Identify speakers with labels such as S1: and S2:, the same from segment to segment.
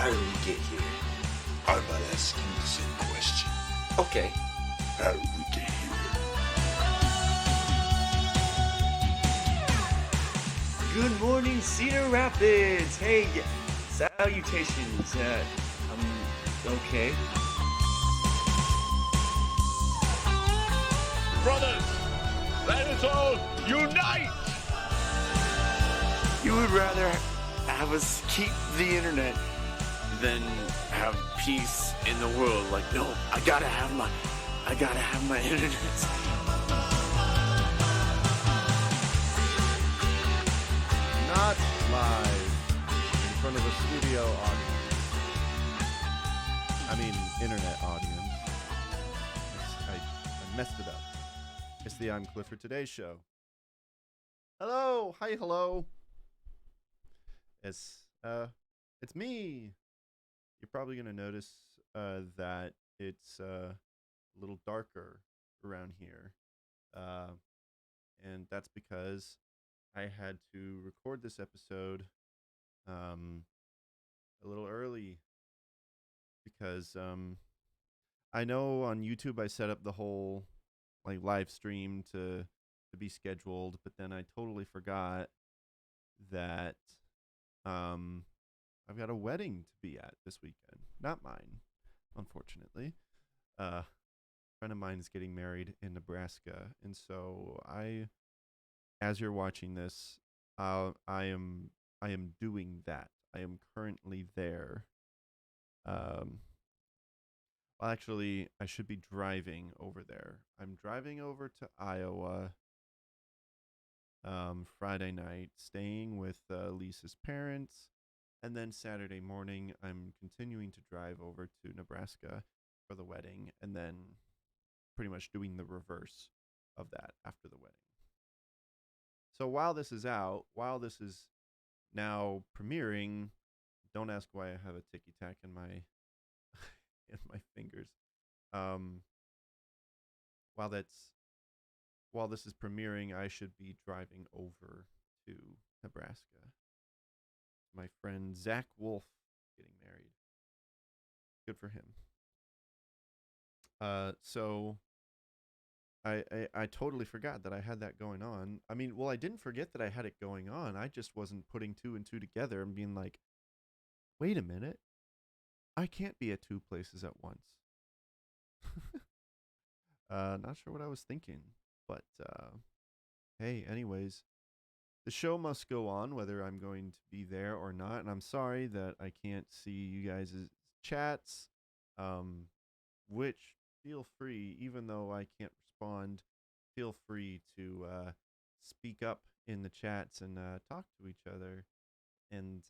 S1: How did we get here?
S2: I'm not asking the same question.
S1: Okay.
S2: How did we get here?
S3: Good morning, Cedar Rapids. Hey, salutations. Okay.
S4: Brothers, let us all unite!
S5: You would rather have us keep the internet than have peace in the world. Like, no, I gotta have my internet.
S6: Not live in front of a studio audience. I mean, internet audience. I messed it up. It's the I'm Clifford Today show. Hello, hi, hello. It's me. You're probably gonna notice that it's a little darker around here, and that's because I had to record this episode a little early because I know on YouTube I set up the whole like live stream to be scheduled, but then I totally forgot that I've got a wedding to be at this weekend. Not mine, unfortunately. A friend of mine is getting married in Nebraska, and so as you're watching this, I am doing that. I am currently there. Well, actually, I should be driving over there. I'm driving over to Iowa Friday night, staying with Lisa's parents, and then Saturday morning, I'm continuing to drive over to Nebraska for the wedding, and then pretty much doing the reverse of that after the wedding. So while this is out, while this is now premiering, don't ask why I have a ticky tack in my in my fingers. While this is premiering, I should be driving over to Nebraska. My friend Zach Wolf getting married. Good for him. So I totally forgot that I had that going on. I mean, well, I didn't forget that I had it going on. I just wasn't putting two and two together and being like, wait a minute. I can't be at two places at once. Not sure what I was thinking, but hey, anyways, the show must go on whether I'm going to be there or not, and I'm sorry that I can't see you guys' chats, which feel free, even though I can't respond, feel free to speak up in the chats and talk to each other and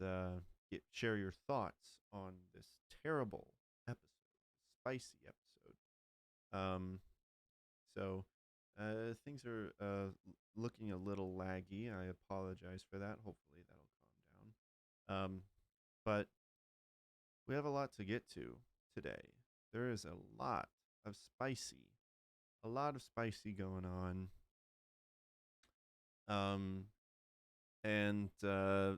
S6: share your thoughts on this terrible episode, spicy episode. So things are looking a little laggy. I apologize for that. Hopefully that'll calm down. But we have a lot to get to today. There is a lot of spicy going on. And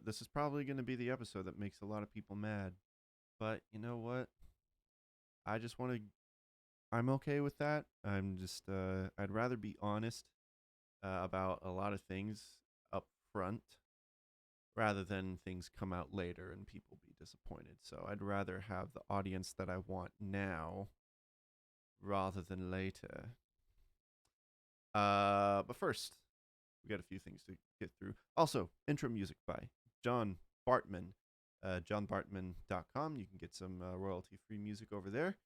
S6: this is probably going to be the episode that makes a lot of people mad. But you know what? I'm okay with that. I'm just, I'd rather be honest about a lot of things up front rather than things come out later and people be disappointed. So I'd rather have the audience that I want now rather than later. But first, we got a few things to get through. Also, intro music by John Bartman. JohnBartman.com. You can get some royalty-free music over there.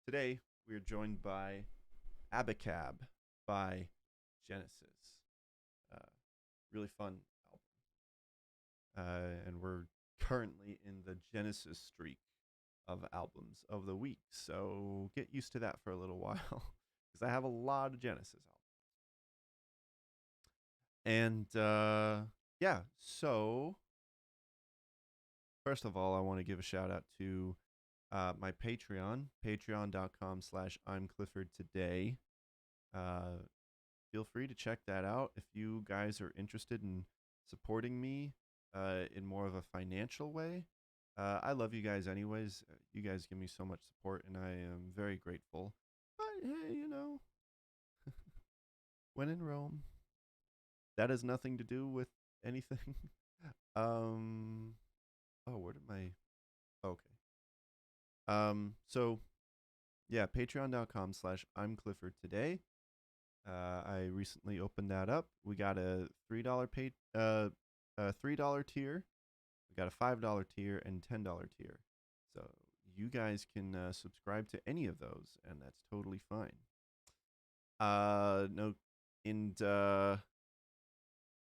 S6: Today, we are joined by Abacab by Genesis. Really fun album. And we're currently in the Genesis streak of albums of the week. So get used to that for a little while because I have a lot of Genesis albums. And yeah, so first of all, I want to give a shout out to my Patreon, patreon.com/I'mCliffordToday. Feel free to check that out if you guys are interested in supporting me in more of a financial way. I love you guys anyways. You guys give me so much support, and I am very grateful. But hey, when in Rome, that has nothing to do with anything. um, oh, where did my? Okay. So yeah, patreon.com/I'm Clifford today. I recently opened that up. We got a $3 a $3 tier. We got a $5 tier and $10 tier. So you guys can subscribe to any of those, and that's totally fine. No, and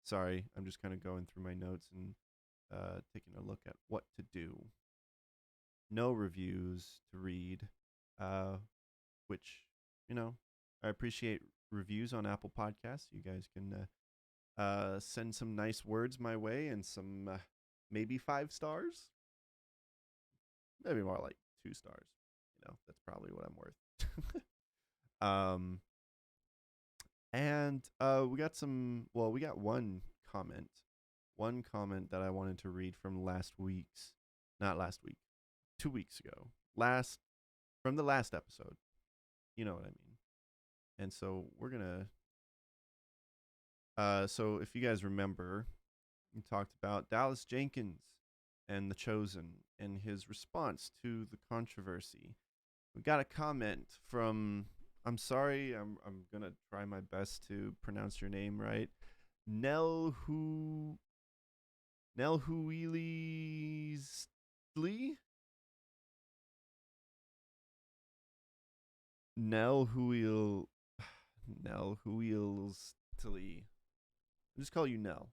S6: sorry, I'm just kind of going through my notes and taking a look at what to do. No reviews to read, which I appreciate reviews on Apple Podcasts. You guys can send some nice words my way and some maybe 5 stars, maybe more like 2 stars. That's probably what I'm worth. And we got we got one comment that I wanted to read from not last week, 2 weeks ago, from the last episode. You know what I mean? And so we're gonna. So if you guys remember, we talked about Dallas Jenkins and The Chosen and his response to the controversy. We got a comment from. I'm sorry. I'm gonna try my best to pronounce your name right. Nelhuilistli. Nelhuilstli. I'll just call you Nell.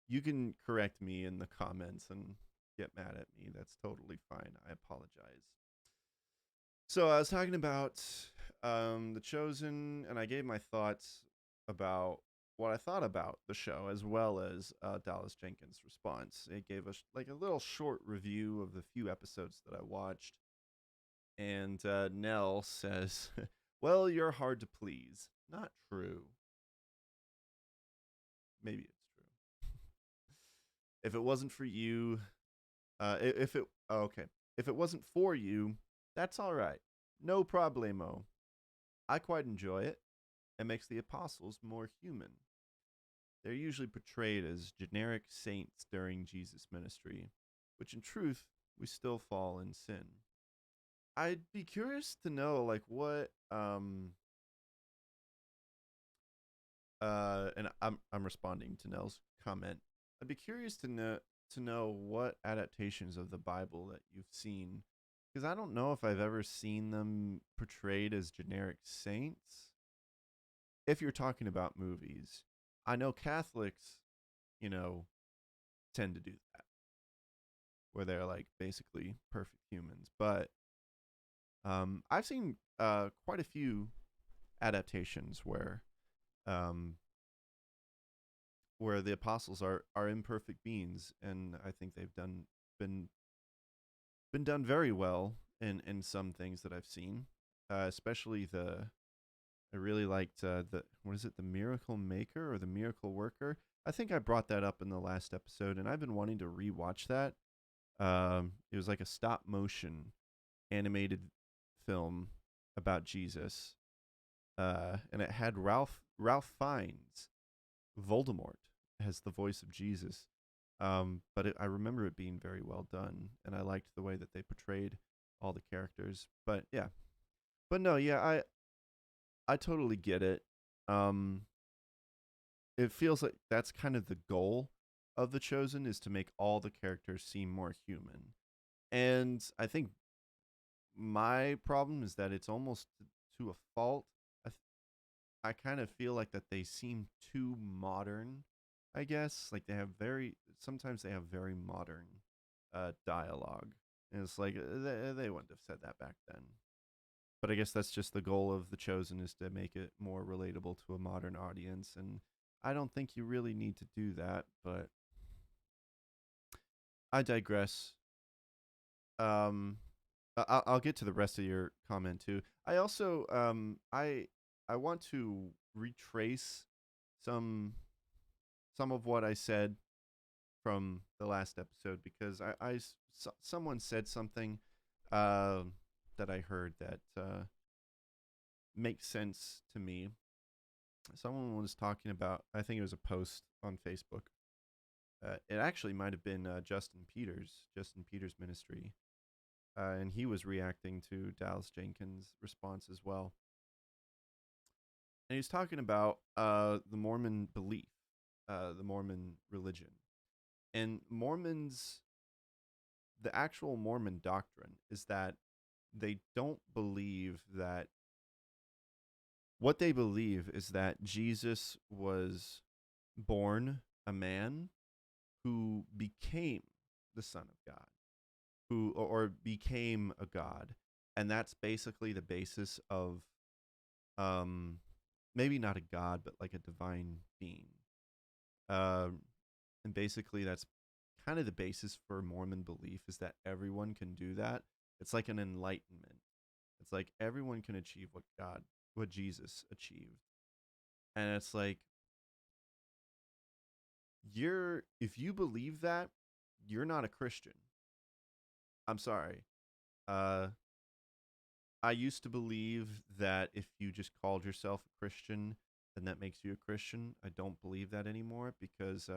S6: You can correct me in the comments and get mad at me. That's totally fine. I apologize. So I was talking about The Chosen, and I gave my thoughts about what I thought about the show, as well as Dallas Jenkins' response. It gave us like a little short review of the few episodes that I watched. And Nell says, well, you're hard to please. Not true. Maybe it's true. If it wasn't for you, if it wasn't for you, that's all right. No problemo. I quite enjoy it. It makes the apostles more human. They're usually portrayed as generic saints during Jesus' ministry, which in truth, we still fall in sin. I'd be curious to know, like, what and I'm responding to Nell's comment. I'd be curious to know what adaptations of the Bible that you've seen, because I don't know if I've ever seen them portrayed as generic saints. If you're talking about movies, I know Catholics, tend to do that, where they're like basically perfect humans. But I've seen quite a few adaptations where the apostles are imperfect beings, and I think they've been done very well in some things that I've seen, especially I really liked the Miracle Maker or the Miracle Worker. I think I brought that up in the last episode, and I've been wanting to rewatch that. It was like a stop motion animated film about Jesus, and it had Ralph Fiennes, Voldemort, as the voice of Jesus. But I remember it being very well done, and I liked the way that they portrayed all the characters. But yeah, I totally get it. It feels like that's kind of the goal of The Chosen, is to make all the characters seem more human. And I think my problem is that it's almost to a fault. I kind of feel like that they seem too modern, I guess. Like sometimes they have very modern dialogue. And it's like, they wouldn't have said that back then. But I guess that's just the goal of The Chosen, is to make it more relatable to a modern audience. And I don't think you really need to do that, but I digress. I'll get to the rest of your comment too. I also I want to retrace some of what I said from the last episode because someone said something that I heard that makes sense to me. Someone was talking about, I think it was a post on Facebook. It actually might have been Justin Peters' ministry. And he was reacting to Dallas Jenkins' response as well. And he's talking about the Mormon belief, the Mormon religion. And Mormons, the actual Mormon doctrine is that they don't believe that, what they believe is that Jesus was born a man who became the Son of God, or became a God. And that's basically the basis of, maybe not a God, but like a divine being. And basically that's kind of the basis for Mormon belief, is that everyone can do that. It's like an enlightenment. It's like everyone can achieve what Jesus achieved. And it's like, if you believe that, you're not a Christian. I'm sorry. I used to believe that if you just called yourself a Christian, then that makes you a Christian. I don't believe that anymore because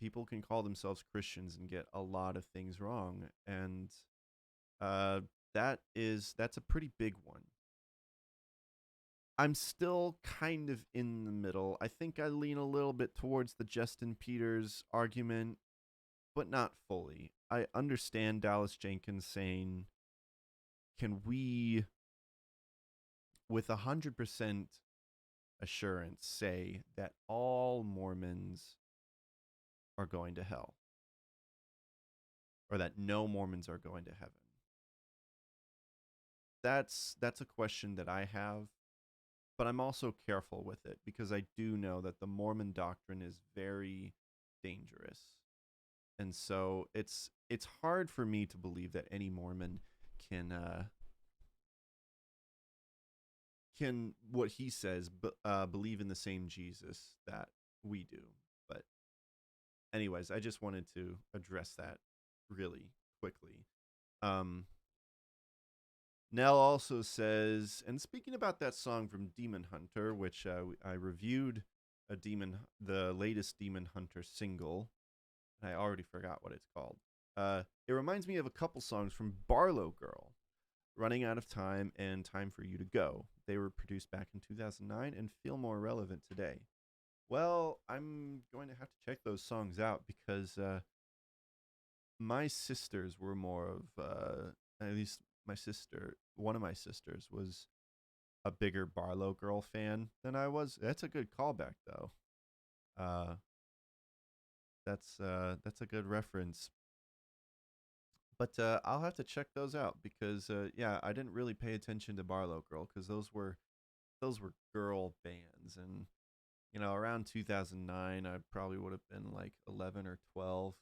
S6: people can call themselves Christians and get a lot of things wrong, and that's a pretty big one. I'm still kind of in the middle. I think I lean a little bit towards the Justin Peters argument, but not fully. I understand Dallas Jenkins saying, can we, with 100% assurance, say that all Mormons are going to hell? Or that no Mormons are going to heaven? That's a question that I have. But I'm also careful with it because I do know that the Mormon doctrine is very dangerous. And so it's hard for me to believe that any Mormon can what he says believe in the same Jesus that we do. But anyways, I just wanted to address that really quickly. Nell also says, and speaking about that song from Demon Hunter, which I reviewed the latest Demon Hunter single, and I already forgot what it's called. It reminds me of a couple songs from Barlow Girl, Running Out of Time and Time for You to Go. They were produced back in 2009 and feel more relevant today. Well, I'm going to have to check those songs out because my sisters were more of, at least one of my sisters was a bigger Barlow Girl fan than I was. That's a good callback, though. That's a good reference. But I'll have to check those out because yeah, I didn't really pay attention to Barlow Girl because those were girl bands, and around 2009 I probably would have been like 11 or 12.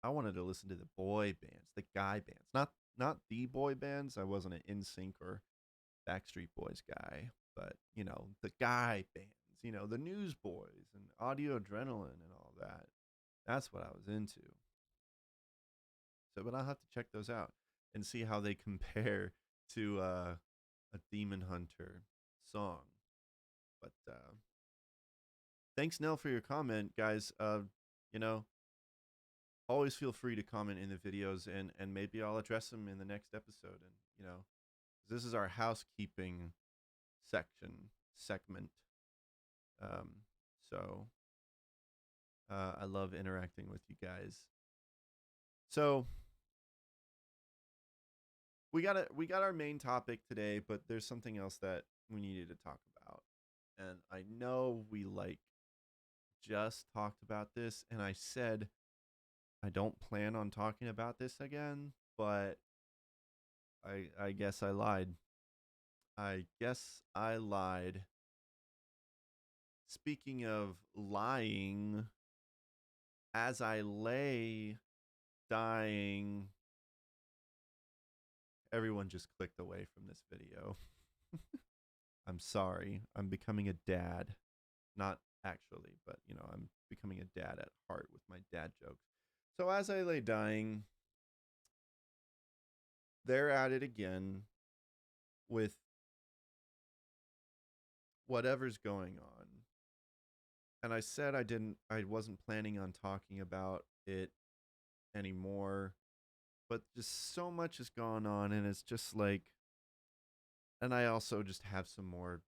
S6: I wanted to listen to the boy bands, the guy bands, not the boy bands. I wasn't an NSYNC or Backstreet Boys guy, but the guy bands, the Newsboys and Audio Adrenaline and all that. That's what I was into. So, but I'll have to check those out and see how they compare to a Demon Hunter song. But thanks, Nell, for your comment, guys. Always feel free to comment in the videos, and maybe I'll address them in the next episode. And this is our housekeeping segment. So I love interacting with you guys. So we got our main topic today, but there's something else that we needed to talk about. And I know we just talked about this, and I said I don't plan on talking about this again, but I guess I lied. Speaking of lying, as I lay dying, everyone just clicked away from this video. I'm sorry. I'm becoming a dad. Not actually, but I'm becoming a dad at heart with my dad jokes. So as I lay dying, they're at it again with whatever's going on. And I said I wasn't planning on talking about it anymore, but just so much has gone on, and it's just like, and I also just have some more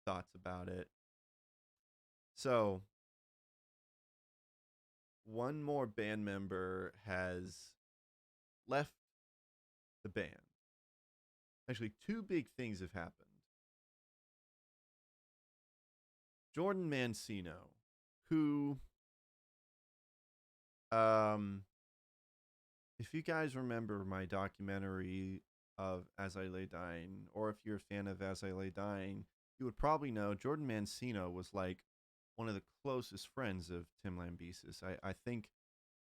S6: thoughts about it. So, one more band member has left the band. Actually, two big things have happened. Jordan Mancino, who, if you guys remember my documentary of As I Lay Dying, or if you're a fan of As I Lay Dying, you would probably know Jordan Mancino was like one of the closest friends of Tim Lambesis. I think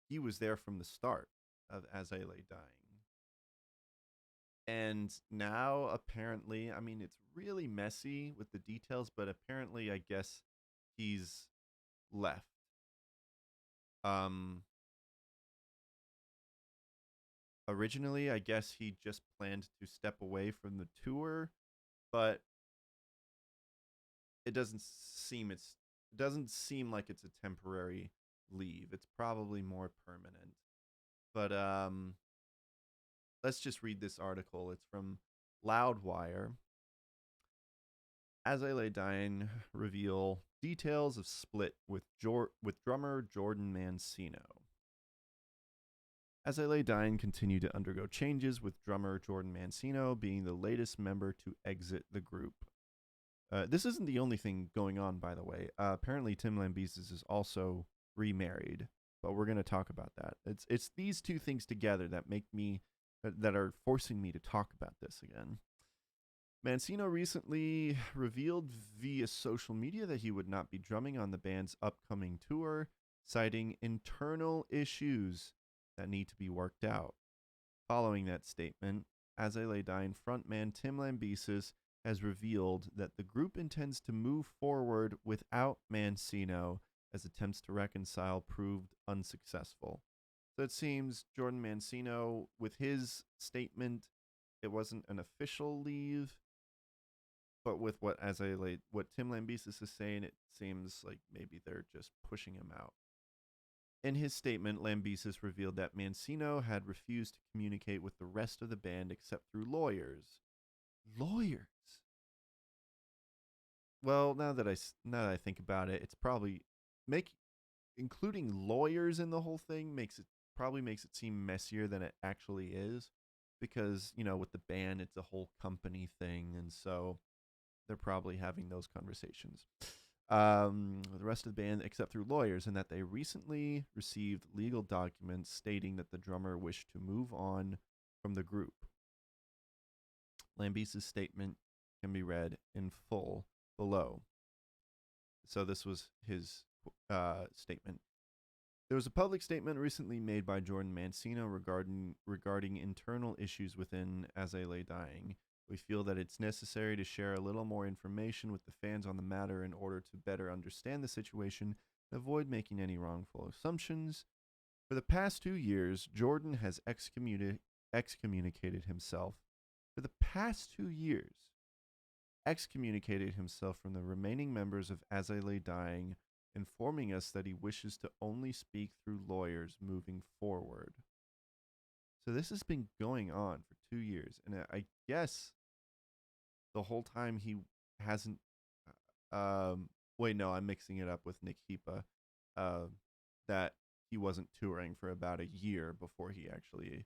S6: he was there from the start of As I Lay Dying. And now, apparently, I mean, it's really messy with the details, but apparently, I guess he's left. Originally, I guess he just planned to step away from the tour, but it doesn't seem like it's a temporary leave. It's probably more permanent. But let's just read this article. It's from Loudwire. As I Lay Dying reveal details of split with drummer Jordan Mancino. As I Lay Dying continue to undergo changes, with drummer Jordan Mancino being the latest member to exit the group. This isn't the only thing going on, by the way. Apparently, Tim Lambesis is also remarried, but we're going to talk about that. It's these two things together that are forcing me to talk about this again. Mancino recently revealed via social media that he would not be drumming on the band's upcoming tour, citing internal issues that need to be worked out. Following that statement, As I Lay Dying frontman Tim Lambesis has revealed that the group intends to move forward without Mancino, as attempts to reconcile proved unsuccessful. So it seems Jordan Mancino, with his statement, it wasn't an official leave, but with what Tim Lambesis is saying, it seems like maybe they're just pushing him out. In his statement, Lambesis revealed that Mancino had refused to communicate with the rest of the band except through lawyers. Lawyers? Well, now that I think about it, it's probably including lawyers in the whole thing probably makes it seem messier than it actually is, because with the band it's a whole company thing, and so they're probably having those conversations. The rest of the band except through lawyers, and that they recently received legal documents stating that the drummer wished to move on from the group. Lambesis' statement can be read in full below. So this was his statement. There was a public statement recently made by Jordan Mancino regarding internal issues within As I Lay Dying. We feel that it's necessary to share a little more information with the fans on the matter in order to better understand the situation and avoid making any wrongful assumptions. For the past 2 years, Jordan has excommunicated himself. For the past 2 years, excommunicated himself from the remaining members of As I Lay Dying, informing us that he wishes to only speak through lawyers moving forward. So this has been going on for 2 years, and I guess the whole time he hasn't. Wait, no, I'm mixing it up with Nick Hipa. That he wasn't touring for about a year before he actually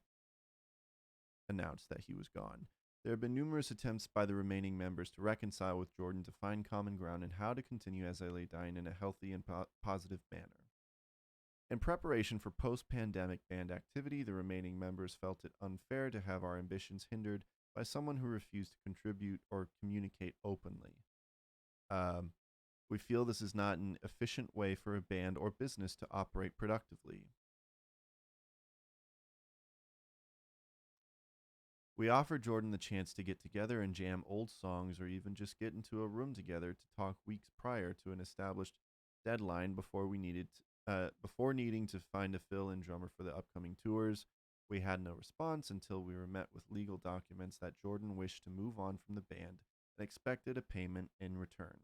S6: announced that he was gone. There have been numerous attempts by the remaining members to reconcile with Jordan to find common ground and how to continue As I Lay Dying in a healthy and positive manner. In preparation for post-pandemic band activity, the remaining members felt it unfair to have our ambitions hindered by someone who refused to contribute or communicate openly. We feel this is not an efficient way for a band or business to operate productively. We offered Jordan the chance to get together and jam old songs, or even just get into a room together to talk weeks prior to an established deadline before before needing to find a fill-in drummer for the upcoming tours. We had no response until we were met with legal documents that Jordan wished to move on from the band and expected a payment in return.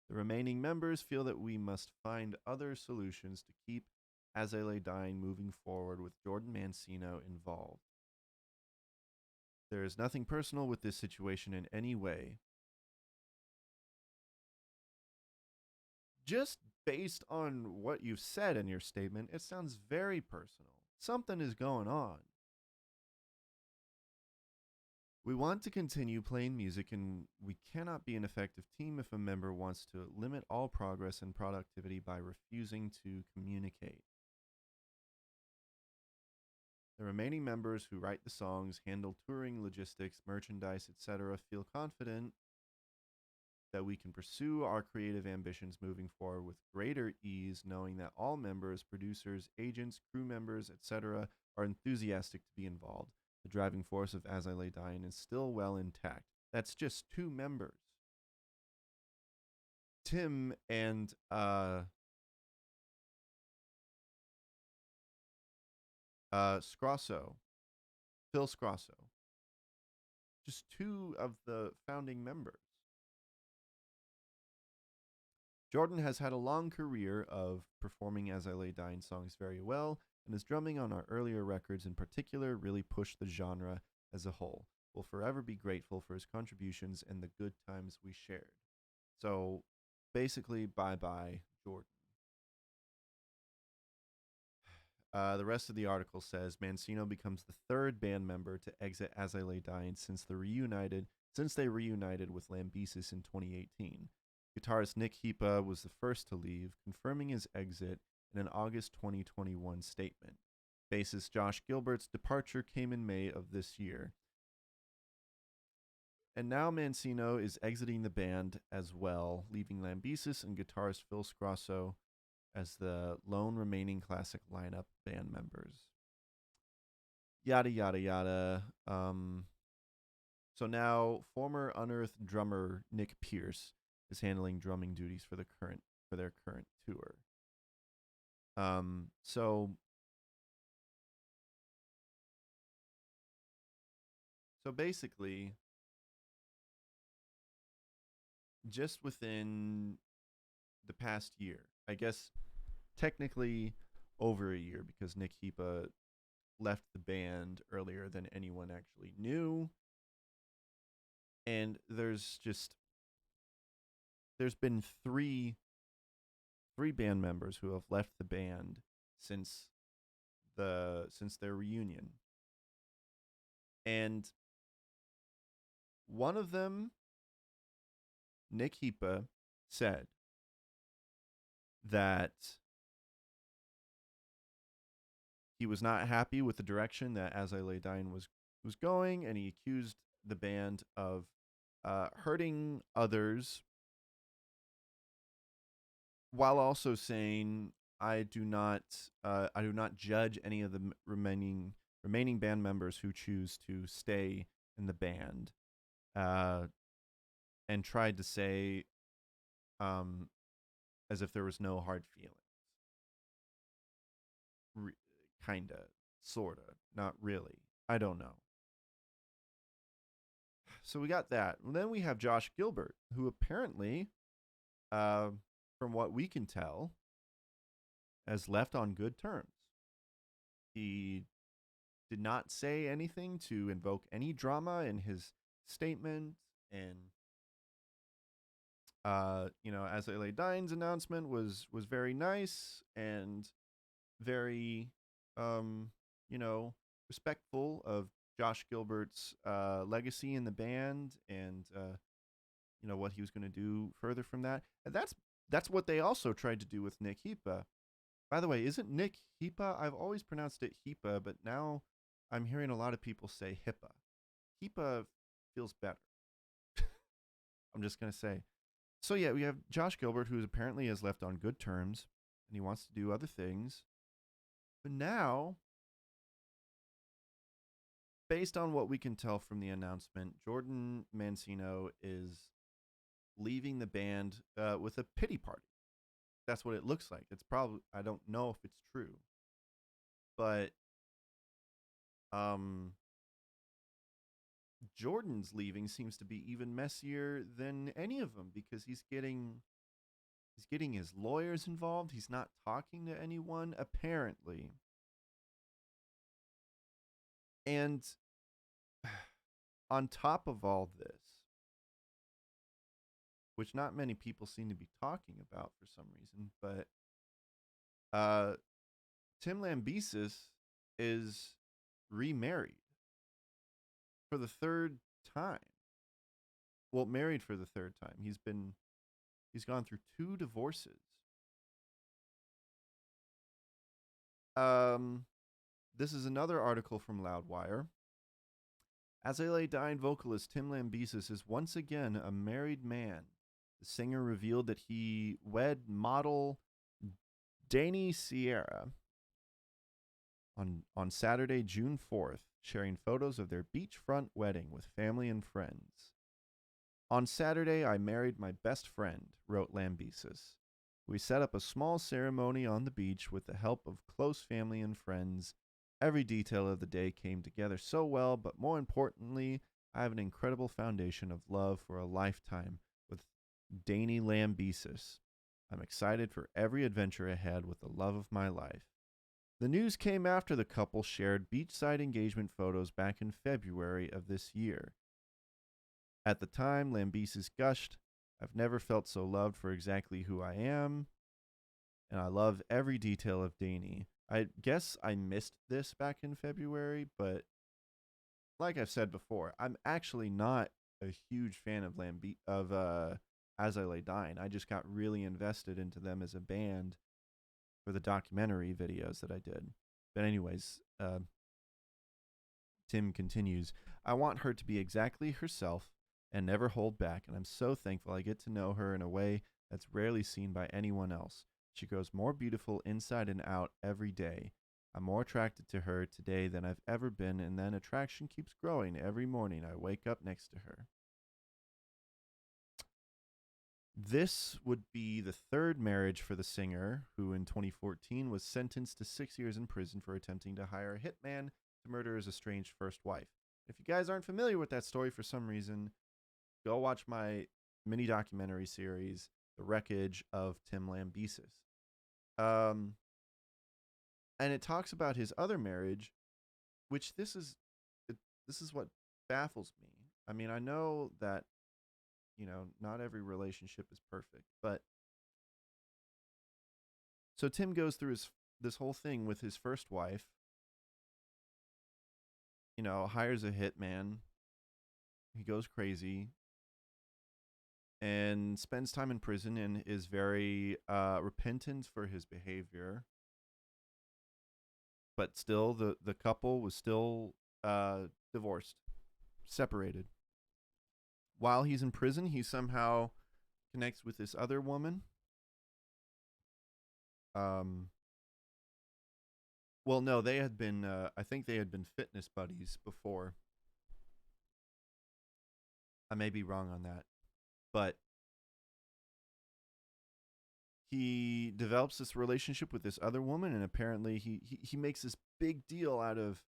S6: The remaining members feel that we must find other solutions to keep As I Lay Dying moving forward with Jordan Mancino involved. There is nothing personal with this situation in any way. Just based on what you've said in your statement, it sounds very personal. Something is going on. We want to continue playing music, and we cannot be an effective team if a member wants to limit all progress and productivity by refusing to communicate. The remaining members who write the songs, handle touring, logistics, merchandise, etc., feel confident that we can pursue our creative ambitions moving forward with greater ease, knowing that all members, producers, agents, crew members, etc., are enthusiastic to be involved. The driving force of As I Lay Dying is still well intact. That's just 2 members. Tim and Scrosso, Phil Scrosso. Just 2 of the founding members. Jordan has had a long career of performing As I Lay Dying songs very well, and his drumming on our earlier records in particular really pushed the genre as a whole. We'll forever be grateful for his contributions and the good times we shared. So, basically, bye-bye, Jordan. The rest of the article says Mancino becomes the 3rd band member to exit As I Lay Dying since they reunited with Lambesis in 2018. Guitarist Nick Hepa was the first to leave, confirming his exit in an August 2021 statement. Bassist Josh Gilbert's departure came in May of this year. And now Mancino is exiting the band as well, leaving Lambesis and guitarist Phil Scrosso as the lone remaining classic lineup band members. Yada, yada, yada. So now former Unearthed drummer Nick Pierce is handling drumming duties for their current tour. So basically, just within the past year, I guess technically over a year, because Nick Hepa left the band earlier than anyone actually knew. And there's been three band members who have left the band since their reunion. And one of them, Nick Hepa, said that he was not happy with the direction that As I Lay Dying was going, and he accused the band of hurting others, while also saying, I do not judge any of the remaining band members who choose to stay in the band, and tried to say, as if there was no hard feelings. Kinda, sorta, not really. I don't know. So we got that. And then we have Josh Gilbert, who apparently, from what we can tell, has left on good terms. He did not say anything to invoke any drama in his statement, and As I Lay Dying's announcement was very nice and very respectful of Josh Gilbert's legacy in the band, and what he was going to do further from that. And that's what they also tried to do with Nick Hepa. By the way, isn't Nick Hepa? I've always pronounced it Hepa, but now I'm hearing a lot of people say Hippa. Hepa feels better. I'm just going to say. So yeah, we have Josh Gilbert, who apparently has left on good terms, and he wants to do other things. But now, based on what we can tell from the announcement, Jordan Mancino is leaving the band with a pity party. That's what it looks like. It's probably, I don't know if it's true, but Jordan's leaving seems to be even messier than any of them because he's getting his lawyers involved. He's not talking to anyone apparently. And on top of all this, which not many people seem to be talking about for some reason, but Tim Lambesis is remarried for the third time. Well, married for the third time. He's gone through 2 divorces. This is another article from Loudwire. As I Lay Dying vocalist Tim Lambesis is once again a married man. The singer revealed that he wed model Dani Sierra on Saturday, June 4th, sharing photos of their beachfront wedding with family and friends. On Saturday, I married my best friend, wrote Lambesis. We set up a small ceremony on the beach with the help of close family and friends. Every detail of the day came together so well, but more importantly, I have an incredible foundation of love for a lifetime with Dani Lambesis. I'm excited for every adventure ahead with the love of my life. The news came after the couple shared beachside engagement photos back in February of this year. At the time, Lambesis gushed, I've never felt so loved for exactly who I am, and I love every detail of Dani. I guess I missed this back in February, but like I've said before, I'm actually not a huge fan of As I Lay Dying. I just got really invested into them as a band for the documentary videos that I did. But anyways, Tim continues, I want her to be exactly herself and never hold back, and I'm so thankful I get to know her in a way that's rarely seen by anyone else. She grows more beautiful inside and out every day. I'm more attracted to her today than I've ever been, and then attraction keeps growing every morning I wake up next to her. This would be the third marriage for the singer, who in 2014 was sentenced to 6 years in prison for attempting to hire a hitman to murder his estranged first wife. If you guys aren't familiar with that story for some reason, go watch my mini documentary series, The Wreckage of Tim Lambesis. And it talks about his other marriage, which this is what baffles me. I mean, I know that, not every relationship is perfect, but so Tim goes through this whole thing with his first wife, hires a hitman. He goes crazy and spends time in prison and is very repentant for his behavior. But still, the couple was still divorced, separated. While he's in prison, he somehow connects with this other woman. Well, no, they had been, I think they had been fitness buddies before. I may be wrong on that. But he develops this relationship with this other woman, and apparently he makes this big deal out of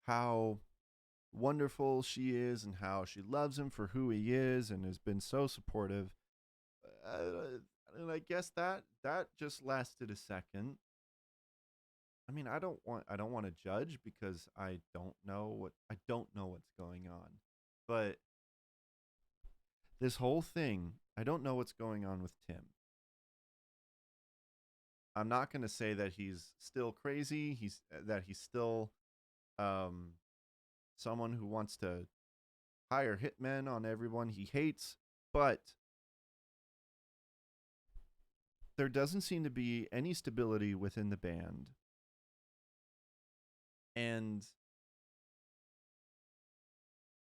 S6: how wonderful she is and how she loves him for who he is and has been so supportive. And I guess that just lasted a second. I mean, I don't want to judge because I don't know what's going on. But this whole thing, I don't know what's going on with Tim. I'm not going to say that he's still crazy. He's still someone who wants to hire hitmen on everyone he hates, but there doesn't seem to be any stability within the band. And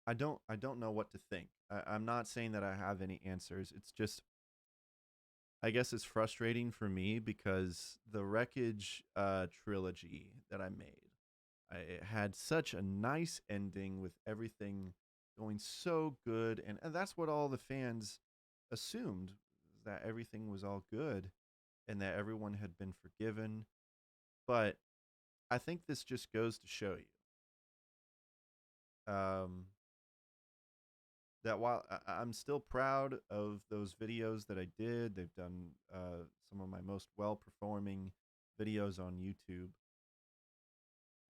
S6: I don't know what to think. I'm not saying that I have any answers. It's just, I guess it's frustrating for me because the Wreckage trilogy that I made, it had such a nice ending with everything going so good, and that's what all the fans assumed, that everything was all good and that everyone had been forgiven. But I think this just goes to show you that while I'm still proud of those videos that I did, they've done some of my most well-performing videos on YouTube.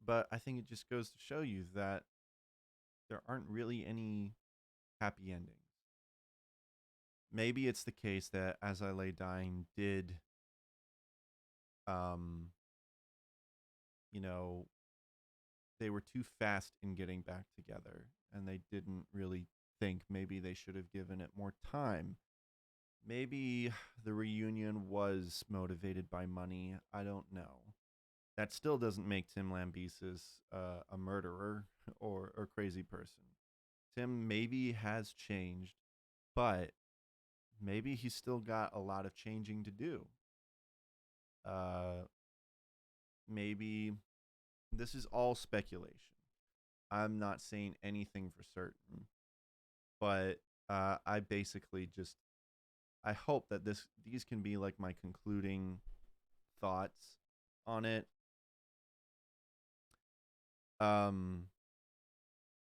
S6: But I think it just goes to show you that there aren't really any happy endings. Maybe it's the case that As I Lay Dying did, you know, they were too fast in getting back together and they didn't really think maybe they should have given it more time. Maybe the reunion was motivated by money. I don't know. That still doesn't make Tim Lambesis a murderer or crazy person. Tim maybe has changed, but maybe he's still got a lot of changing to do. Maybe this is all speculation. I'm not saying anything for certain, but I basically just I hope that these can be like my concluding thoughts on it.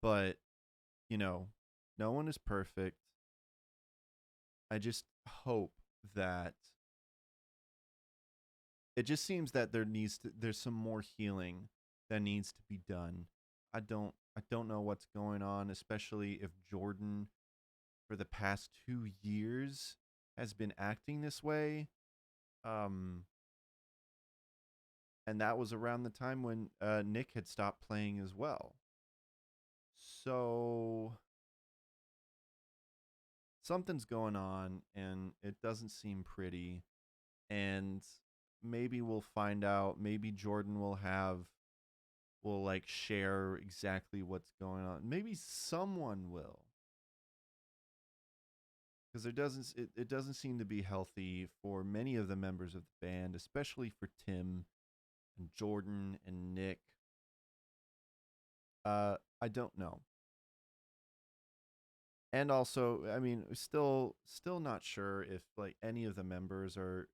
S6: But no one is perfect. I just hope that it just seems that there's some more healing that needs to be done. I don't know what's going on, especially if Jordan for the past 2 years has been acting this way. And that was around the time when Nick had stopped playing as well. So something's going on and it doesn't seem pretty. And maybe we'll find out. Maybe Jordan will like share exactly what's going on. Maybe someone will. Because it doesn't seem to be healthy for many of the members of the band, especially for Tim and Jordan and Nick. I don't know. And also, I mean, still not sure if like any of the members are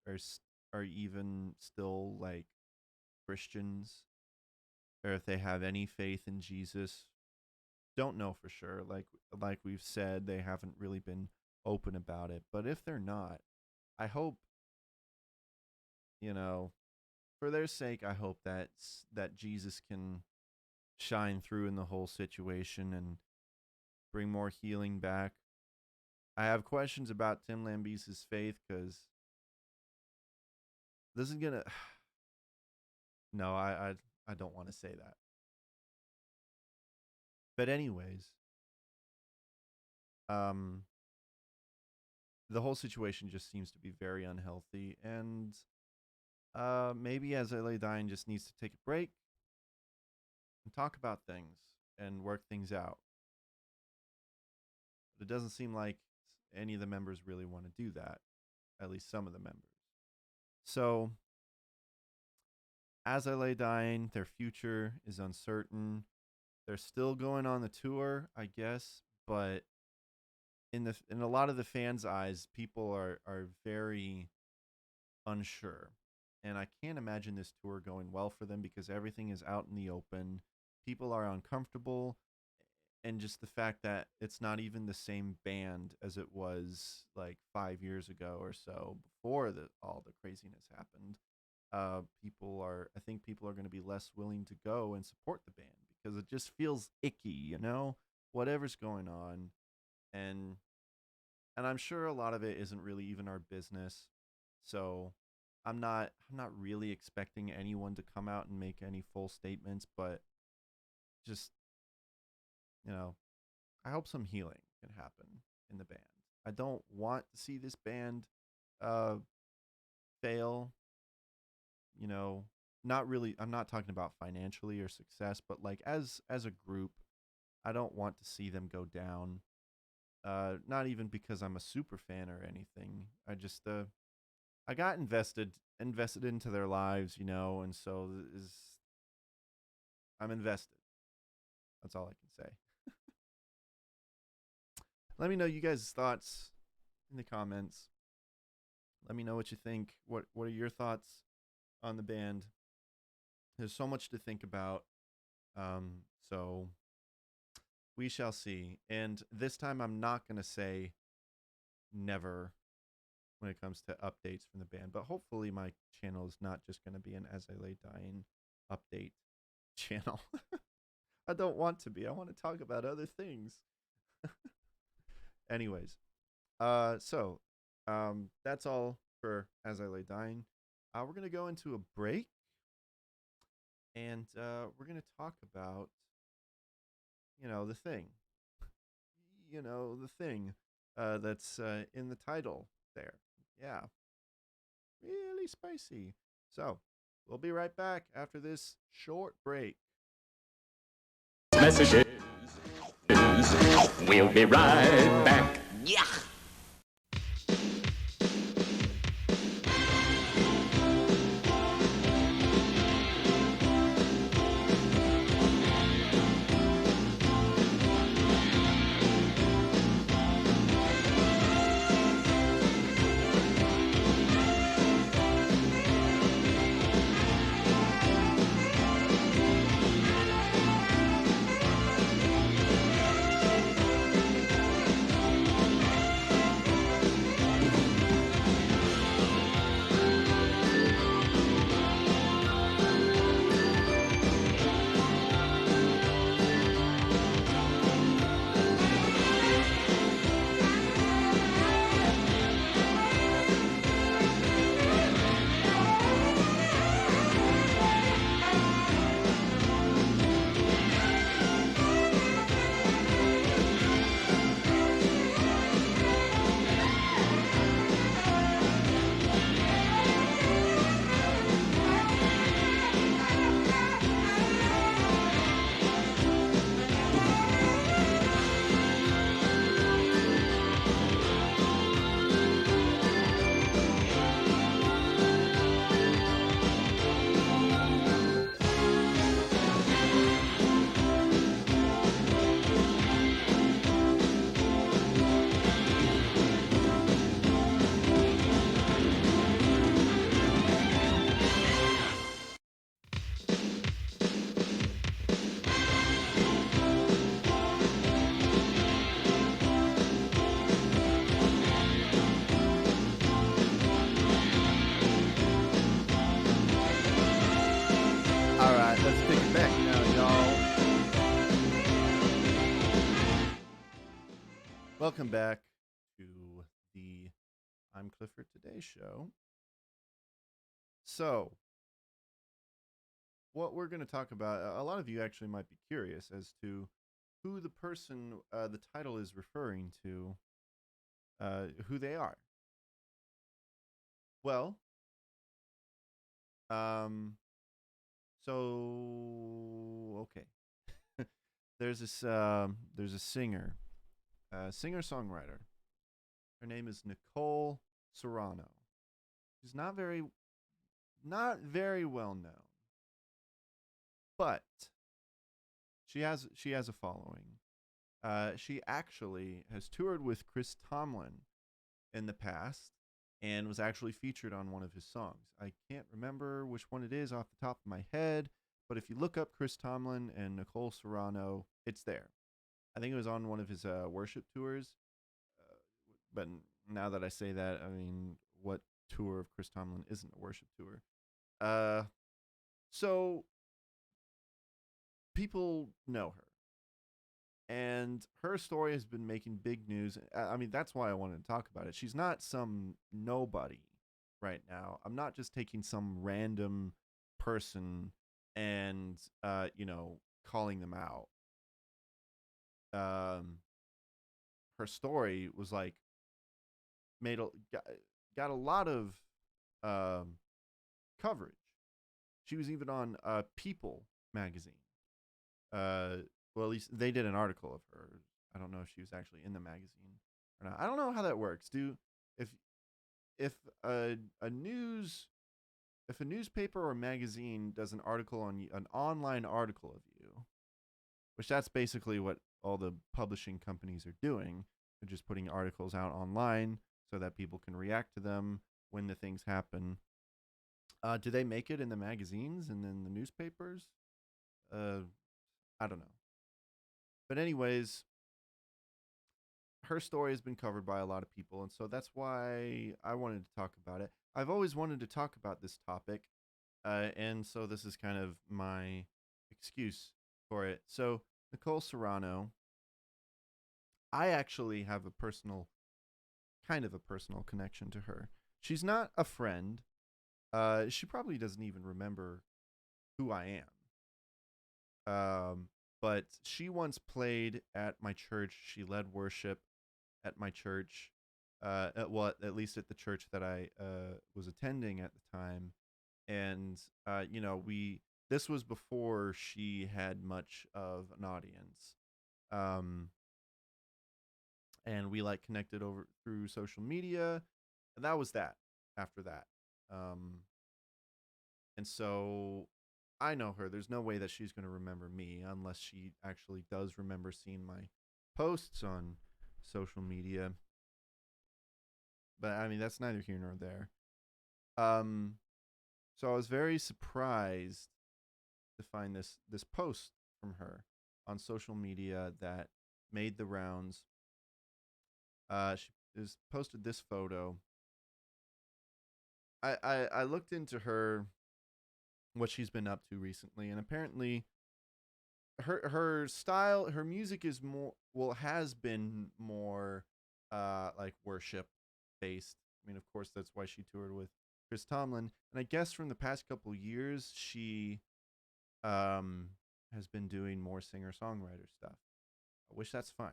S6: even still like Christians, or if they have any faith in Jesus. Don't know for sure. Like we've said, they haven't really been open about it. But if they're not, I hope, for their sake, I hope that Jesus can shine through in the whole situation and bring more healing back. I have questions about Tim Lambesis' faith because this is gonna. No, I don't want to say that. But anyways, the whole situation just seems to be very unhealthy, and maybe As I Lay Dying just needs to take a break and talk about things and work things out. But it doesn't seem like any of the members really want to do that, at least some of the members. So, As I Lay Dying, their future is uncertain. They're still going on the tour, I guess, but in a lot of the fans' eyes, people are very unsure. And I can't imagine this tour going well for them because everything is out in the open. People are uncomfortable, and just the fact that it's not even the same band as it was like 5 years ago or so before all the craziness happened. I think people are going to be less willing to go and support the band because it just feels icky, whatever's going on. And I'm sure a lot of it isn't really even our business. So I'm not really expecting anyone to come out and make any full statements, but just, I hope some healing can happen in the band. I don't want to see this band fail. Not really. I'm not talking about financially or success, but like as a group, I don't want to see them go down. Not even because I'm a super fan or anything. I just I got invested into their lives, and so I'm invested. That's all I can say. Let me know you guys' thoughts in the comments. Let me know what you think. What are your thoughts on the band? There's so much to think about. So we shall see. And this time I'm not going to say never when it comes to updates from the band, but hopefully my channel is not just going to be an As I Lay Dying update channel. I don't want to be. I want to talk about other things. Anyways, so that's all for As I Lay Dying. We're going to go into a break, and we're going to talk about, the thing. The thing that's in the title there. Yeah. Really spicy. So, we'll be right back after this short break.
S1: Messages. We'll be right back.
S5: Yeah.
S6: Let's take it back now, y'all. Welcome back to the I'm Clifford Today show. So, what we're going to talk about, a lot of you actually might be curious as to who the person the title is referring to, who they are. Well, so okay. There's a singer, singer-songwriter. Her name is Nicole Serrano. She's not very well known, but she has a following. She actually has toured with Chris Tomlin in the past and was actually featured on one of his songs. I can't remember which one it is off the top of my head, but if you look up Chris Tomlin and Nicole Serrano, it's there. I think it was on one of his worship tours. But now that I say that, I mean, what tour of Chris Tomlin isn't a worship tour? So people know her. And her story has been making big news. I mean, that's why I wanted to talk about it. She's not some nobody right now. I'm not just taking some random person and, calling them out. Her story was like, got a lot of coverage. She was even on People magazine. Well, at least they did an article of her. I don't know if she was actually in the magazine or not. I don't know how that works. If a newspaper or magazine does an article on you, an online article of you, which that's basically what all the publishing companies are doing. just putting articles out online so that people can react to them when the things happen. Do they make it in the magazines and then the newspapers? I don't know. But anyways, her story has been covered by a lot of people, and so that's why I wanted to talk about it. I've always wanted to talk about this topic, and so this is kind of my excuse for it. So, Nicole Serrano, I actually have a personal connection to her. She's not a friend. She probably doesn't even remember who I am. But she once played at my church. She led worship at my church. At least at the church that I was attending at the time. And this was before she had much of an audience. And we connected over through social media, and that was that. After that, and so I know her. There's no way that she's going to remember me unless she actually does remember seeing my posts on social media. But I mean, that's neither here nor there. So I was very surprised to find this post from her on social media that made the rounds. She has posted this photo. I looked into her, what she's been up to recently, and apparently her style, her music is has been more worship based. I mean, of course, that's why she toured with Chris Tomlin, and I guess from the past couple years she has been doing more singer-songwriter stuff, which that's fine.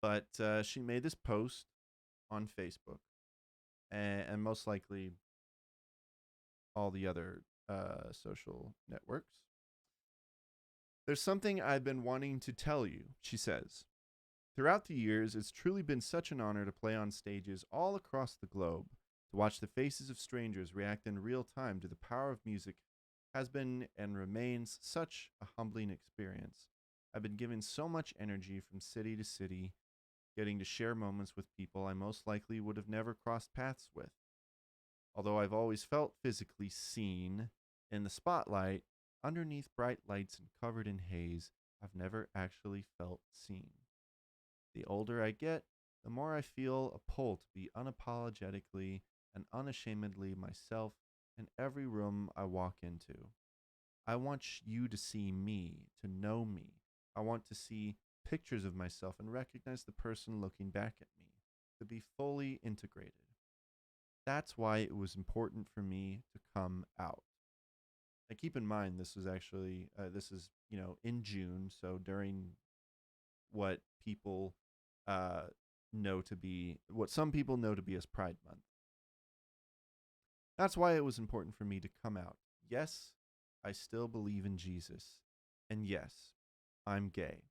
S6: But she made this post on Facebook, and most likely all the other social networks. There's something I've been wanting to tell you, she says. Throughout the years, it's truly been such an honor to play on stages all across the globe. To watch the faces of strangers react in real time to the power of music has been and remains such a humbling experience. I've been given so much energy from city to city, getting to share moments with people I most likely would have never crossed paths with. Although I've always felt physically seen in the spotlight, underneath bright lights and covered in haze, I've never actually felt seen. The older I get, the more I feel a pull to be unapologetically and unashamedly myself in every room I walk into. I want you to see me, to know me. I want to see pictures of myself and recognize the person looking back at me, to be fully integrated. That's why it was important for me to come out. Now, keep in mind, this was actually, in June, so during what people what some people know to be as Pride Month. That's why it was important for me to come out. Yes, I still believe in Jesus. And yes, I'm gay.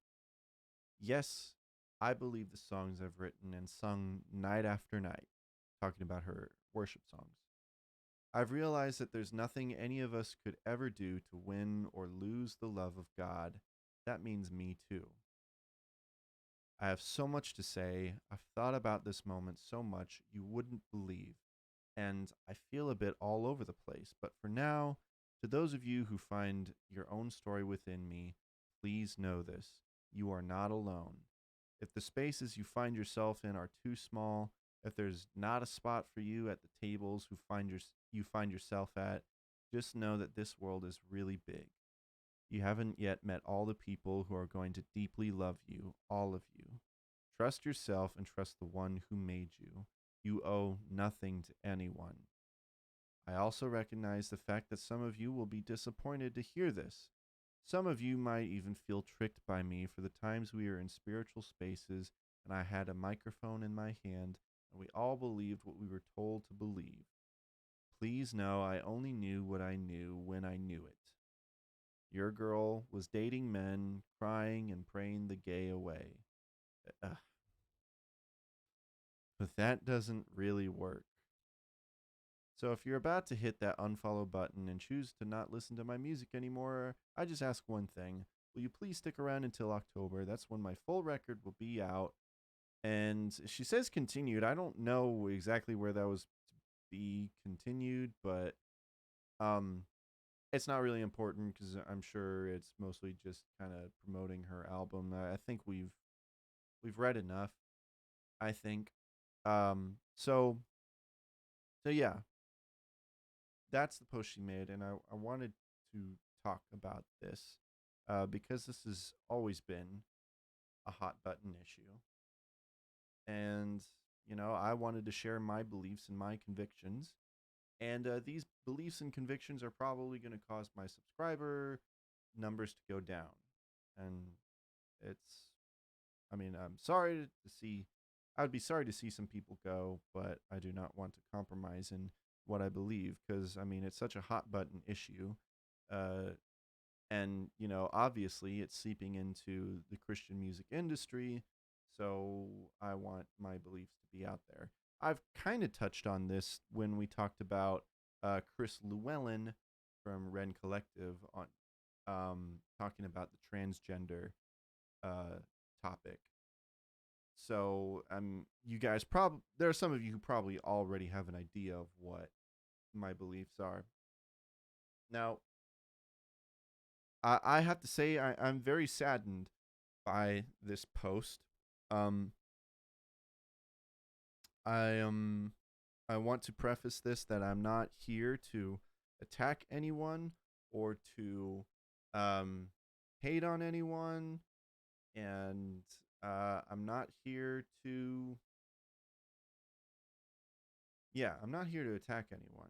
S6: Yes, I believe the songs I've written and sung night after night, talking about her worship songs. I've realized that there's nothing any of us could ever do to win or lose the love of God. That means me too. I have so much to say. I've thought about this moment so much you wouldn't believe. And I feel a bit all over the place. But for now, to those of you who find your own story within me, please know this. You are not alone. If the spaces you find yourself in are too small, if there's not a spot for you at the tables you find yourself at, just know that this world is really big. You haven't yet met all the people who are going to deeply love you, all of you. Trust yourself and trust the one who made you. You owe nothing to anyone. I also recognize the fact that some of you will be disappointed to hear this. Some of you might even feel tricked by me for the times we were in spiritual spaces and I had a microphone in my hand and we all believed what we were told to believe. Please know I only knew what I knew when I knew it. Your girl was dating men, crying and praying the gay away. But that doesn't really work. So if you're about to hit that unfollow button and choose to not listen to my music anymore, I just ask one thing. will you please stick around until October? That's when my full record will be out. And she says continued. I don't know exactly where that was to be continued, but it's not really important because I'm sure it's mostly just kind of promoting her album. I think we've read enough, I think. So yeah, that's the post she made, and I wanted to talk about this because this has always been a hot button issue. And, I wanted to share my beliefs and my convictions. And these beliefs and convictions are probably going to cause my subscriber numbers to go down. And I'm sorry to see, I would be sorry to see some people go, but I do not want to compromise in what I believe because, it's such a hot button issue. And, obviously it's seeping into the Christian music industry. So I want my beliefs to be out there. I've kind of touched on this when we talked about Chris Llewellyn from Ren Collective on talking about the transgender topic. So you guys there are some of you who probably already have an idea of what my beliefs are. Now, I have to say I'm very saddened by this post. I want to preface this that I'm not here to attack anyone or to hate on anyone, and I'm not here to I'm not here to attack anyone.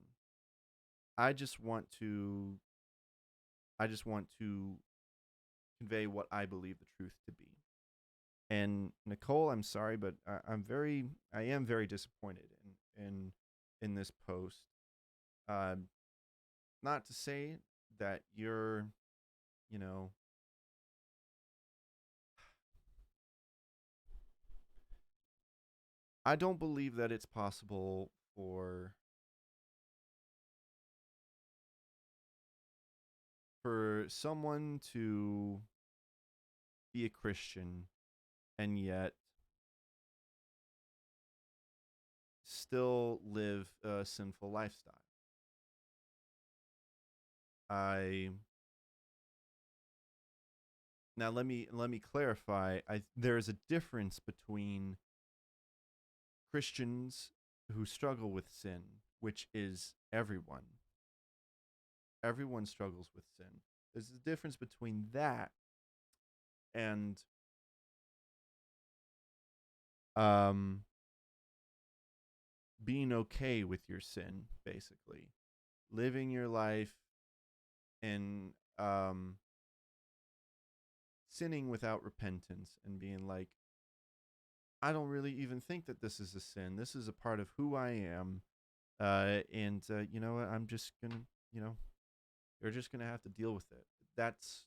S6: I just want to convey what I believe the truth to be. And Nicole, I'm sorry, but I am very disappointed in this post. Not to say that you're, I don't believe that it's possible for someone to be a Christian and yet still live a sinful lifestyle. Now let me clarify. There is a difference between Christians who struggle with sin, which is everyone. Everyone struggles with sin. There's a difference between that and being okay with your sin, basically. Living your life and sinning without repentance and being like, I don't really even think that this is a sin. This is a part of who I am. And you know what? I'm just going to, you're just going to have to deal with it. That's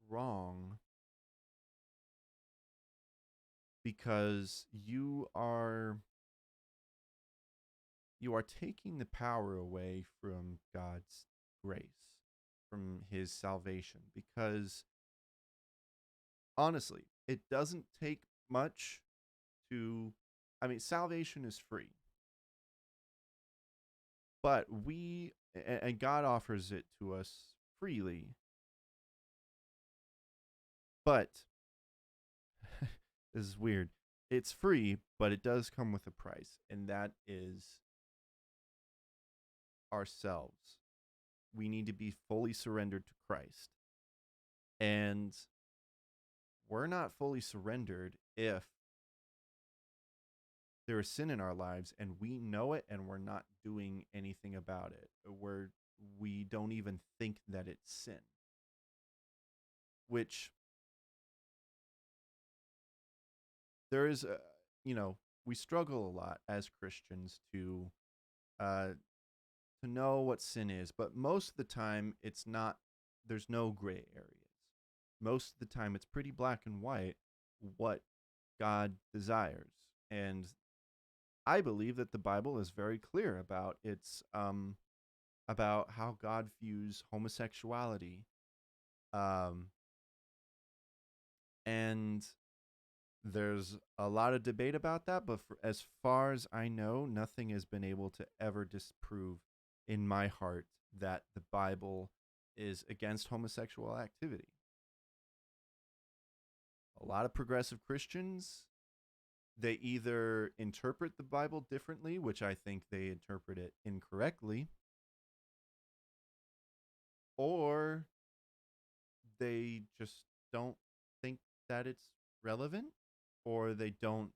S6: wrong because you are taking the power away from God's grace, from his salvation, because honestly, it doesn't take much to, salvation is free, but and God offers it to us freely, but this is weird. It's free, but it does come with a price, and that is ourselves. We need to be fully surrendered to Christ. And we're not fully surrendered if there is sin in our lives and we know it and we're not doing anything about it. We don't even think that it's sin. Which there is, we struggle a lot as Christians to know what sin is, but most of the time there's no gray areas. Most of the time it's pretty black and white what God desires. And I believe that the Bible is very clear about about how God views homosexuality, And there's a lot of debate about that, but as far as I know, nothing has been able to ever disprove in my heart that the Bible is against homosexual activity. A lot of progressive Christians, they either interpret the Bible differently, which I think they interpret it incorrectly, or they just don't think that it's relevant, or they don't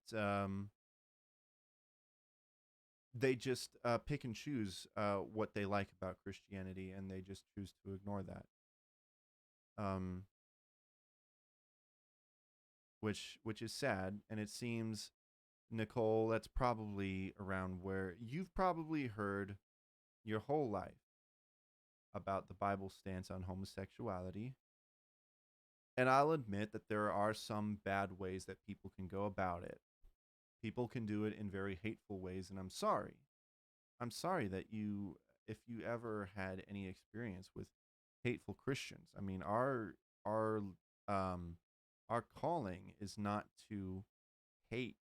S6: they just pick and choose what they like about Christianity, and they just choose to ignore that, which is sad. And it seems, Nicole, that's probably around where you've probably heard your whole life about the Bible's stance on homosexuality. And I'll admit that there are some bad ways that people can go about it. People can do it in very hateful ways, and I'm sorry. I'm sorry that if you ever had any experience with hateful Christians. I mean, our calling is not to hate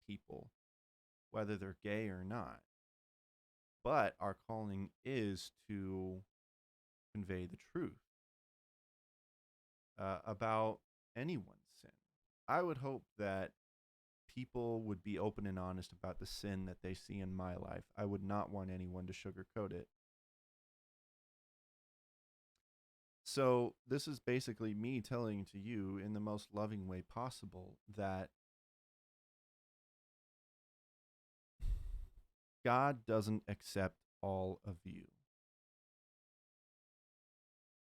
S6: people, whether they're gay or not. But our calling is to convey the truth about anyone's sin. I would hope that people would be open and honest about the sin that they see in my life. I would not want anyone to sugarcoat it. So this is basically me telling to you in the most loving way possible that God doesn't accept all of you.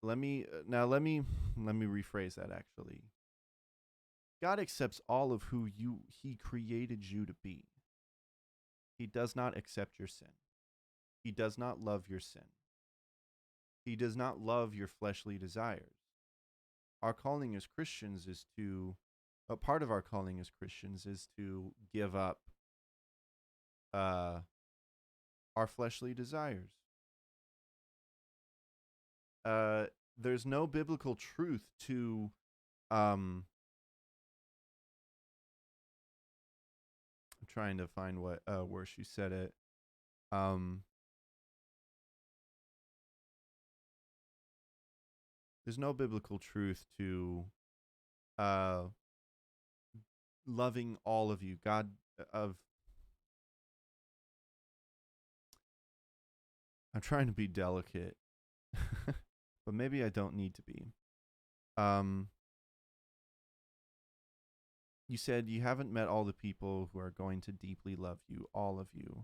S6: Let me rephrase that actually. God accepts all of who he created you to be. He does not accept your sin. He does not love your sin. He does not love your fleshly desires. Our calling as Christians is to, a part of our calling as Christians is to give up our fleshly desires. There's no biblical truth to I'm trying to find what where she said it. There's no biblical truth to loving all of you. God of I'm trying to be delicate, but maybe I don't need to be. You said you haven't met all the people who are going to deeply love you, all of you.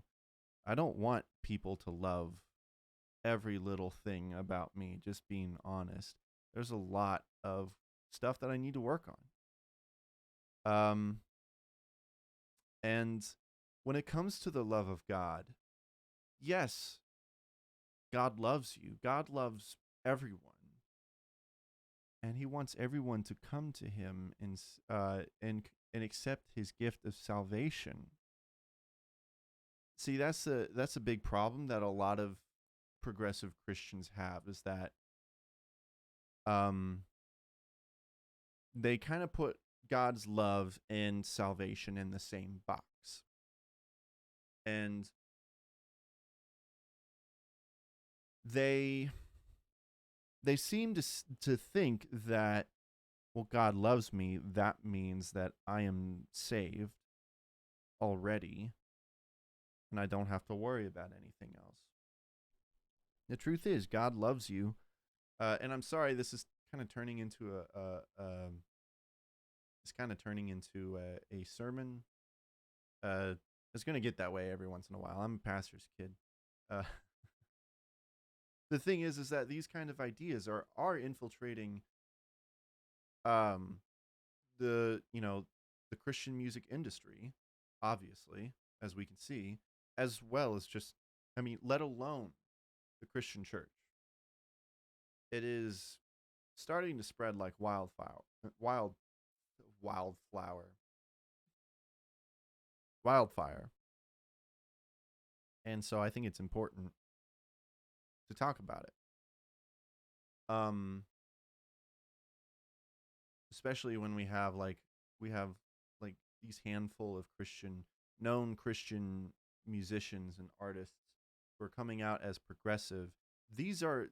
S6: I don't want people to love every little thing about me, just being honest. There's a lot of stuff that I need to work on. And when it comes to the love of God, yes, God loves you. God loves everyone. And he wants everyone to come to him and accept his gift of salvation. See, that's a big problem that a lot of progressive Christians have, is that they kind of put God's love and salvation in the same box. And they seem to think that, well, God loves me, that means that I am saved already, and I don't have to worry about anything else. The truth is, God loves you, and I'm sorry, this is kind of turning into a sermon. It's going to get that way every once in a while. I'm a pastor's kid. The thing is that these kind of ideas are infiltrating the Christian music industry, obviously, as we can see, as well as just, let alone the Christian church. It is starting to spread like wildflower. And so I think it's important to talk about it. especially when we have like these handful of known Christian musicians and artists who are coming out as progressive. These are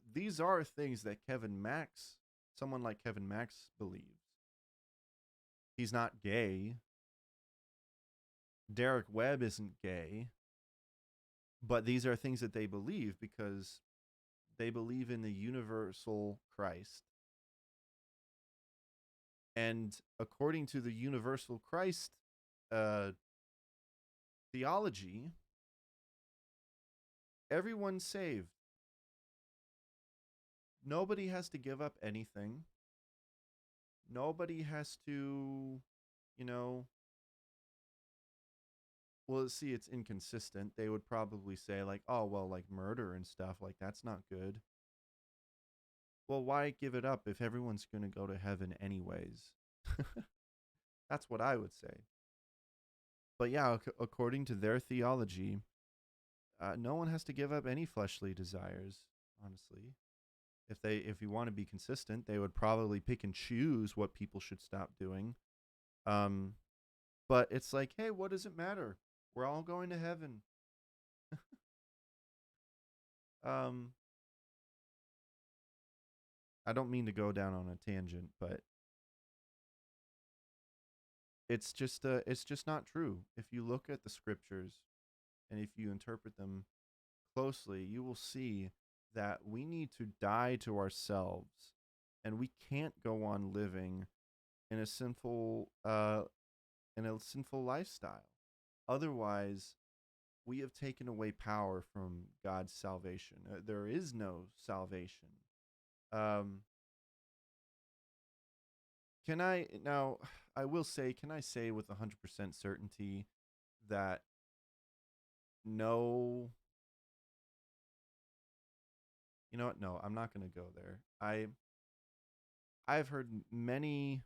S6: things that someone like Kevin Max believes. He's not gay. Derek Webb isn't gay. But these are things that they believe because they believe in the universal Christ. And according to the universal Christ theology, everyone's saved. Nobody has to give up anything. Nobody has to, you know, well, see, it's inconsistent. They would probably say, like, oh, well, like murder and stuff, like, that's not good. Well, why give it up if everyone's going to go to heaven anyways? That's what I would say. But yeah, according to their theology, no one has to give up any fleshly desires, honestly. If you want to be consistent, they would probably pick and choose what people should stop doing. But it's like, hey, what does it matter? We're all going to heaven. I don't mean to go down on a tangent, but it's just not true. If you look at the scriptures and if you interpret them closely, you will see that we need to die to ourselves, and we can't go on living in a sinful lifestyle. Otherwise, we have taken away power from God's salvation. There is no salvation. I will say, can I say with 100% certainty that no, you know what? No, I'm not going to go there. I've heard many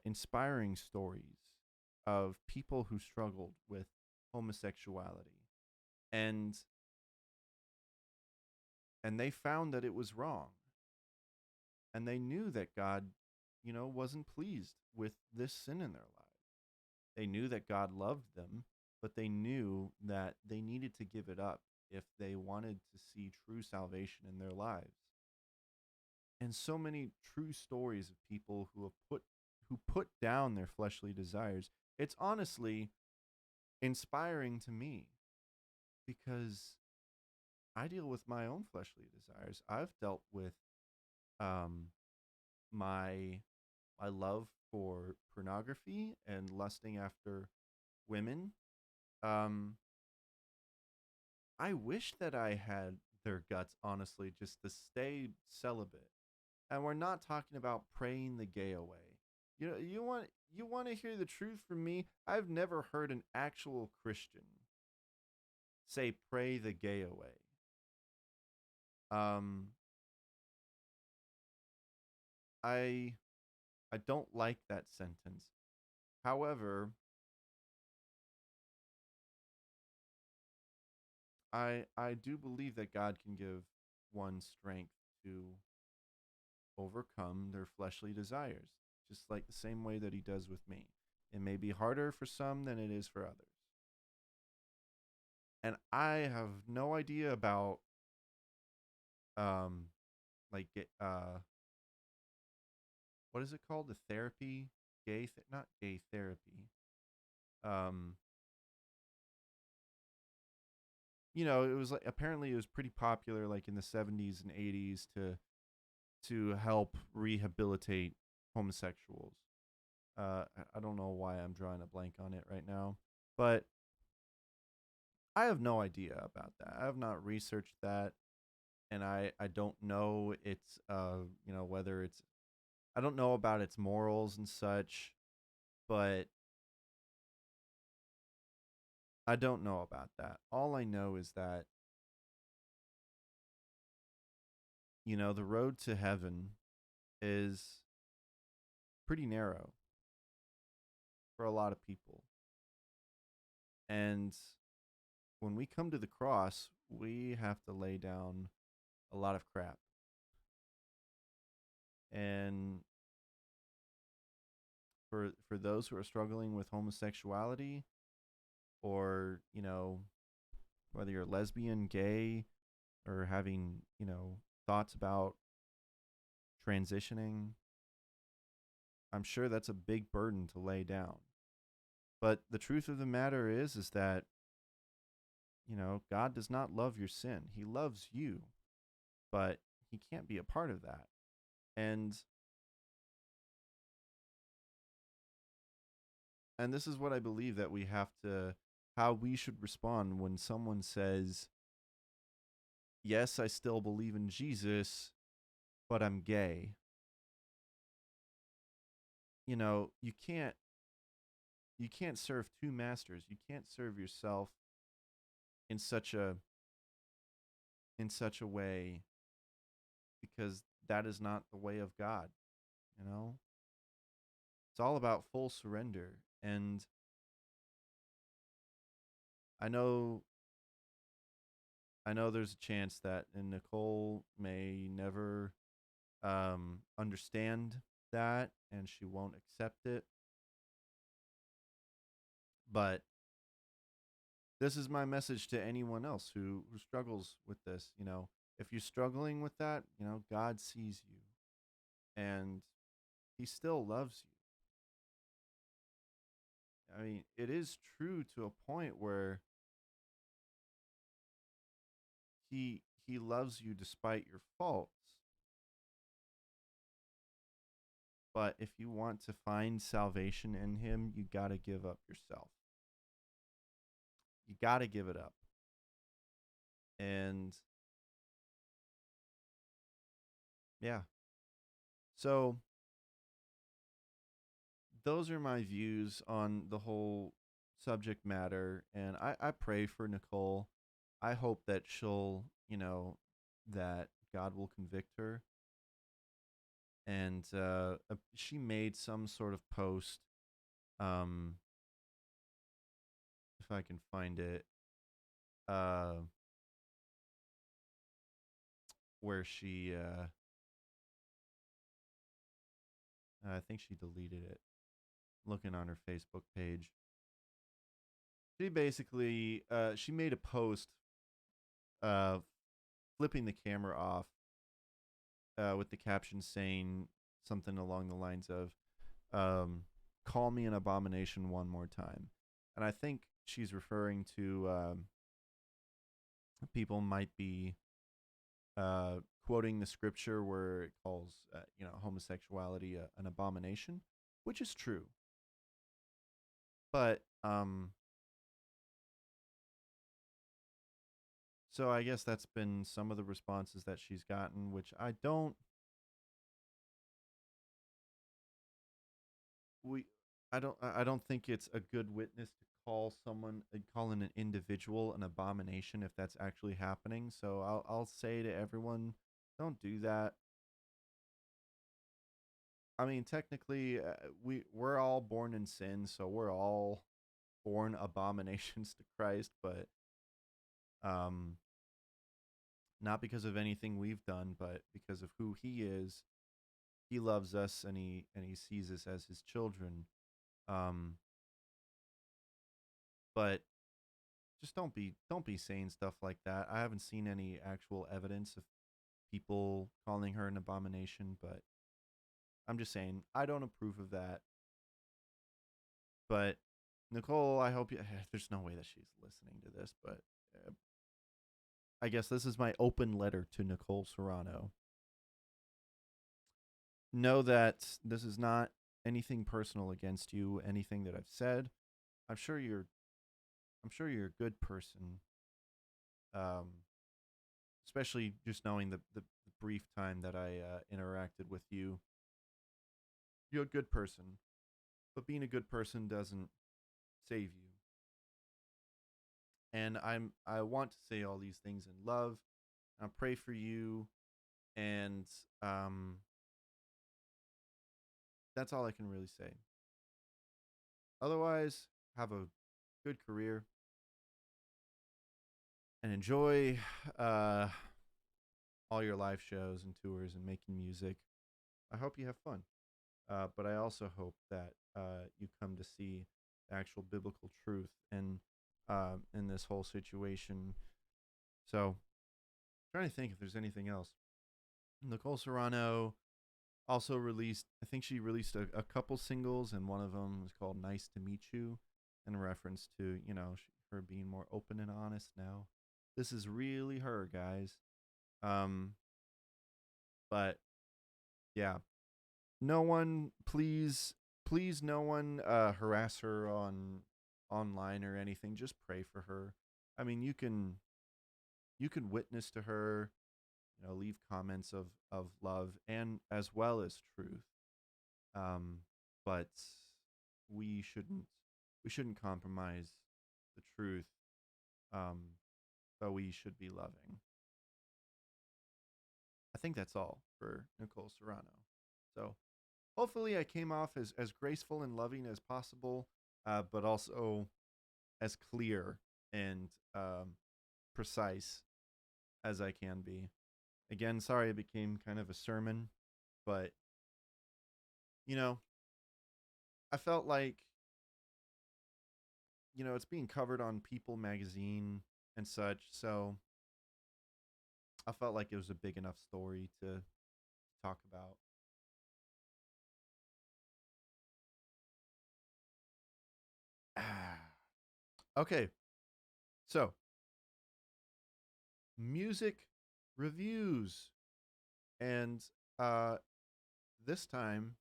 S6: inspiring stories of people who struggled with homosexuality, and they found that it was wrong, and they knew that God, wasn't pleased with this sin in their lives. They knew that God loved them, but they knew that they needed to give it up if they wanted to see true salvation in their lives. And so many true stories of people who put down their fleshly desires. It's honestly inspiring to me because I deal with my own fleshly desires. I've dealt with my love for pornography and lusting after women. I wish that I had their guts, honestly, just to stay celibate. And we're not talking about praying the gay away. You want to hear the truth from me? I've never heard an actual Christian say pray the gay away. I don't like that sentence. However, I do believe that God can give one strength to overcome their fleshly desires, just like the same way that he does with me. It may be harder for some than it is for others. And I have no idea about what is it called? The therapy? Not gay therapy. It was like, apparently it was pretty popular like in the 70s and 80s to help rehabilitate homosexuals. I don't know why I'm drawing a blank on it right now, but I have no idea about that. I have not researched that, and I don't know it's whether it's, I don't know about its morals and such, but I don't know about that. All I know is that the road to heaven is pretty narrow for a lot of people. And when we come to the cross, we have to lay down a lot of crap. And for those who are struggling with homosexuality, or, whether you're lesbian, gay, or having, thoughts about transitioning, I'm sure that's a big burden to lay down. But the truth of the matter is that, God does not love your sin. He loves you, but he can't be a part of that. And this is what I believe that how we should respond when someone says, yes, I still believe in Jesus, but I'm gay. You can't serve two masters. You can't serve yourself in such a way, because that is not the way of God. It's all about full surrender. And I know there's a chance that Nicole may never understand that, and she won't accept it. But this is my message to anyone else who struggles with this. If you're struggling with that, God sees you, and he still loves you. I mean, it is true to a point where he loves you despite your faults. But if you want to find salvation in him, you got to give up yourself. You got to give it up. And yeah. So those are my views on the whole subject matter. And I pray for Nicole. I hope that she'll, that God will convict her. And she made some sort of post, if I can find it, where she, I think she deleted it, looking on her Facebook page. She basically, she made a post, flipping the camera off, with the caption saying something along the lines of, call me an abomination one more time. And I think she's referring to, people might be quoting the scripture where it calls, homosexuality an abomination, which is true. But so I guess that's been some of the responses that she's gotten, which I don't think it's a good witness to call an individual an abomination if that's actually happening. So I'll say to everyone, don't do that. I mean, technically, we're all born in sin, so we're all born abominations to Christ, but not because of anything we've done, but because of who he is. He loves us, and he sees us as his children. But just don't be saying stuff like that. I haven't seen any actual evidence of people calling her an abomination, but I'm just saying I don't approve of that. But Nicole, I hope you. There's no way that she's listening to this, but I guess this is my open letter to Nicole Serrano. Know that this is not anything personal against you, anything that I've said. I'm sure you're a good person. Especially just knowing the brief time that I interacted with you. You're a good person, but being a good person doesn't save you. And I want to say all these things in love. I pray for you, and that's all I can really say. Otherwise, have a good career and enjoy all your live shows and tours and making music. I hope you have fun. But I also hope that you come to see the actual biblical truth in this whole situation. So, trying to think if there's anything else. Nicole Serrano also released, I think she released a couple singles, and one of them was called Nice to Meet You, in reference to, her being more open and honest now. This is really her, guys. But yeah, no one, please, no one harass her online or anything. Just pray for her. I mean, you can witness to her, leave comments of love and as well as truth. But we shouldn't compromise the truth. But we should be loving. I think that's all for Nicole Serrano. So hopefully I came off as graceful and loving as possible, but also as clear and precise as I can be. Again, sorry it became kind of a sermon, but, I felt like, it's being covered on People magazine and such, so I felt like it was a big enough story to talk about. Okay, so music reviews, and this time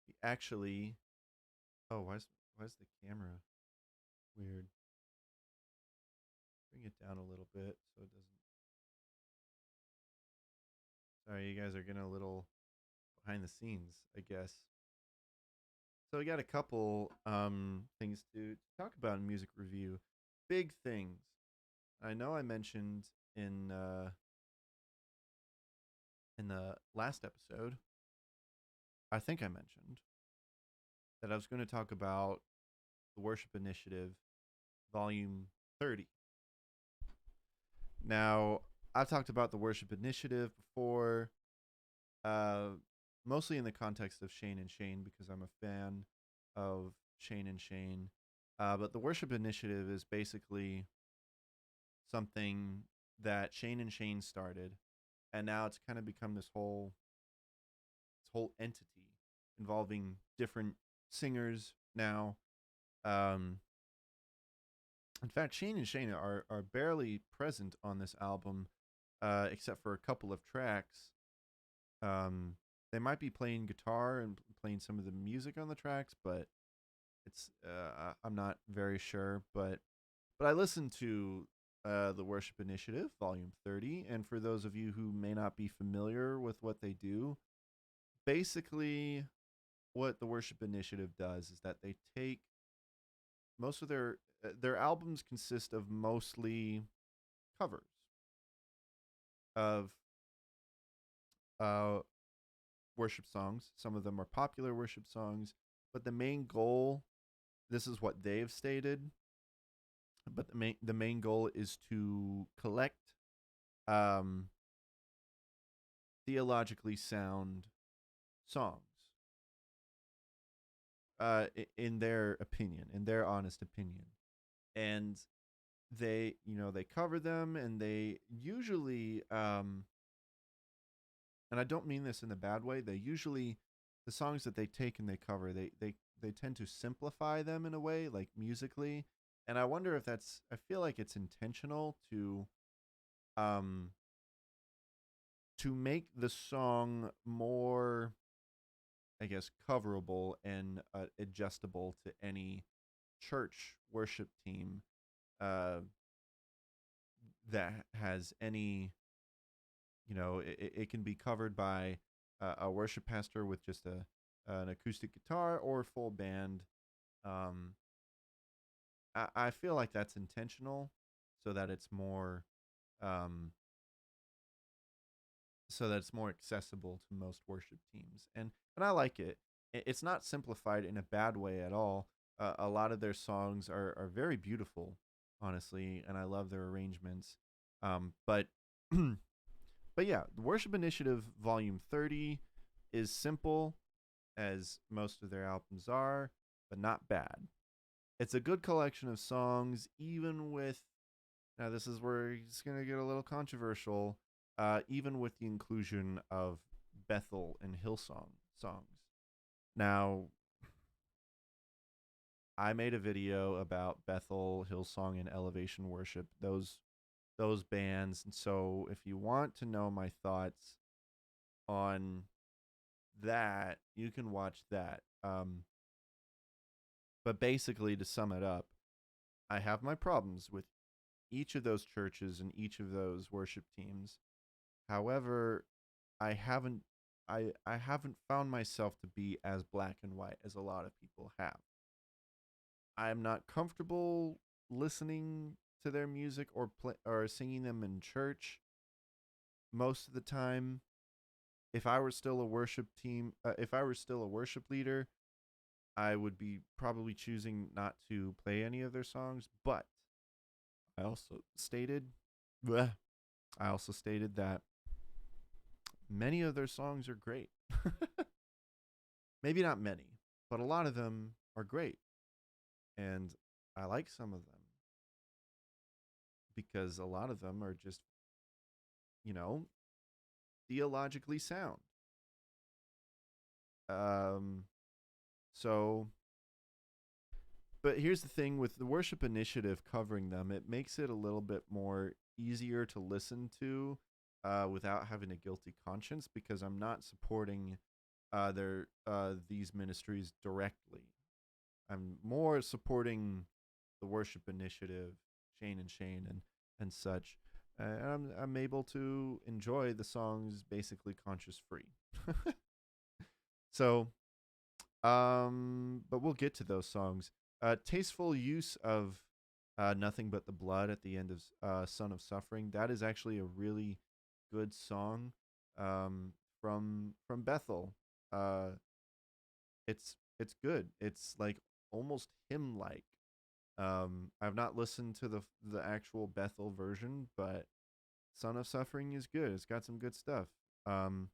S6: we actually. Oh, why's the camera weird? Bring it down a little bit so it doesn't. Sorry, you guys are getting a little behind the scenes, I guess. So we got a couple things to talk about in music review. Big things. I know I mentioned in the last episode, I think I mentioned that I was going to talk about the Worship Initiative, Volume 30. Now, I've talked about the Worship Initiative before, mostly in the context of Shane and Shane, because I'm a fan of Shane and Shane. But the Worship Initiative is basically something that Shane and Shane started, and now it's kind of become this whole entity involving different singers now. In fact, Shane and Shane are barely present on this album, except for a couple of tracks. They might be playing guitar and playing some of the music on the tracks, but it's I'm not very sure. But I listened to the Worship Initiative, Volume 30, and for those of you who may not be familiar with what they do, basically what the Worship Initiative does is that they take most of their albums consist of mostly covers of worship songs. Some of them are popular worship songs, but the main goal, this is what they've stated, but the main goal is to collect theologically sound songs, in their opinion, in their honest opinion. And they cover them, and they usually, and I don't mean this in a bad way, they usually, the songs that they take and they cover, they tend to simplify them in a way, like musically. And I wonder if I feel like it's intentional to make the song more, I guess, coverable and adjustable to any church worship team that has any, it can be covered by a worship pastor with just an acoustic guitar or full band. I feel like that's intentional, so that it's more accessible to most worship teams, and I like it. It's not simplified in a bad way at all. A lot of their songs are very beautiful, honestly, and I love their arrangements. But but yeah, the Worship Initiative Volume 30 is simple, as most of their albums are, but not bad. It's a good collection of songs, even with, now this is where it's going to get a little controversial, even with the inclusion of Bethel and Hillsong songs. Now, I made a video about Bethel, Hillsong, and Elevation Worship, those bands. And so if you want to know my thoughts on that, you can watch that. But basically, to sum it up, I have my problems with each of those churches and each of those worship teams. However, I haven't found myself to be as black and white as a lot of people have. I'm not comfortable listening to their music or singing them in church most of the time. If I were still a worship leader, I would be probably choosing not to play any of their songs. But I also stated that many of their songs are great. Maybe not many, but a lot of them are great. And I like some of them because a lot of them are just, theologically sound. But here's the thing with the worship initiative covering them, it makes it a little bit more easier to listen to without having a guilty conscience, because I'm not supporting these ministries directly. I'm more supporting the worship initiative, Shane and such. I'm able to enjoy the songs basically conscious free. So, but we'll get to those songs. Tasteful use of Nothing But the Blood at the end of Son of Suffering. That is actually a really good song from Bethel. It's good. It's like almost hymn-like. I've not listened to the actual Bethel version, but Son of Suffering is good. It's got some good stuff. And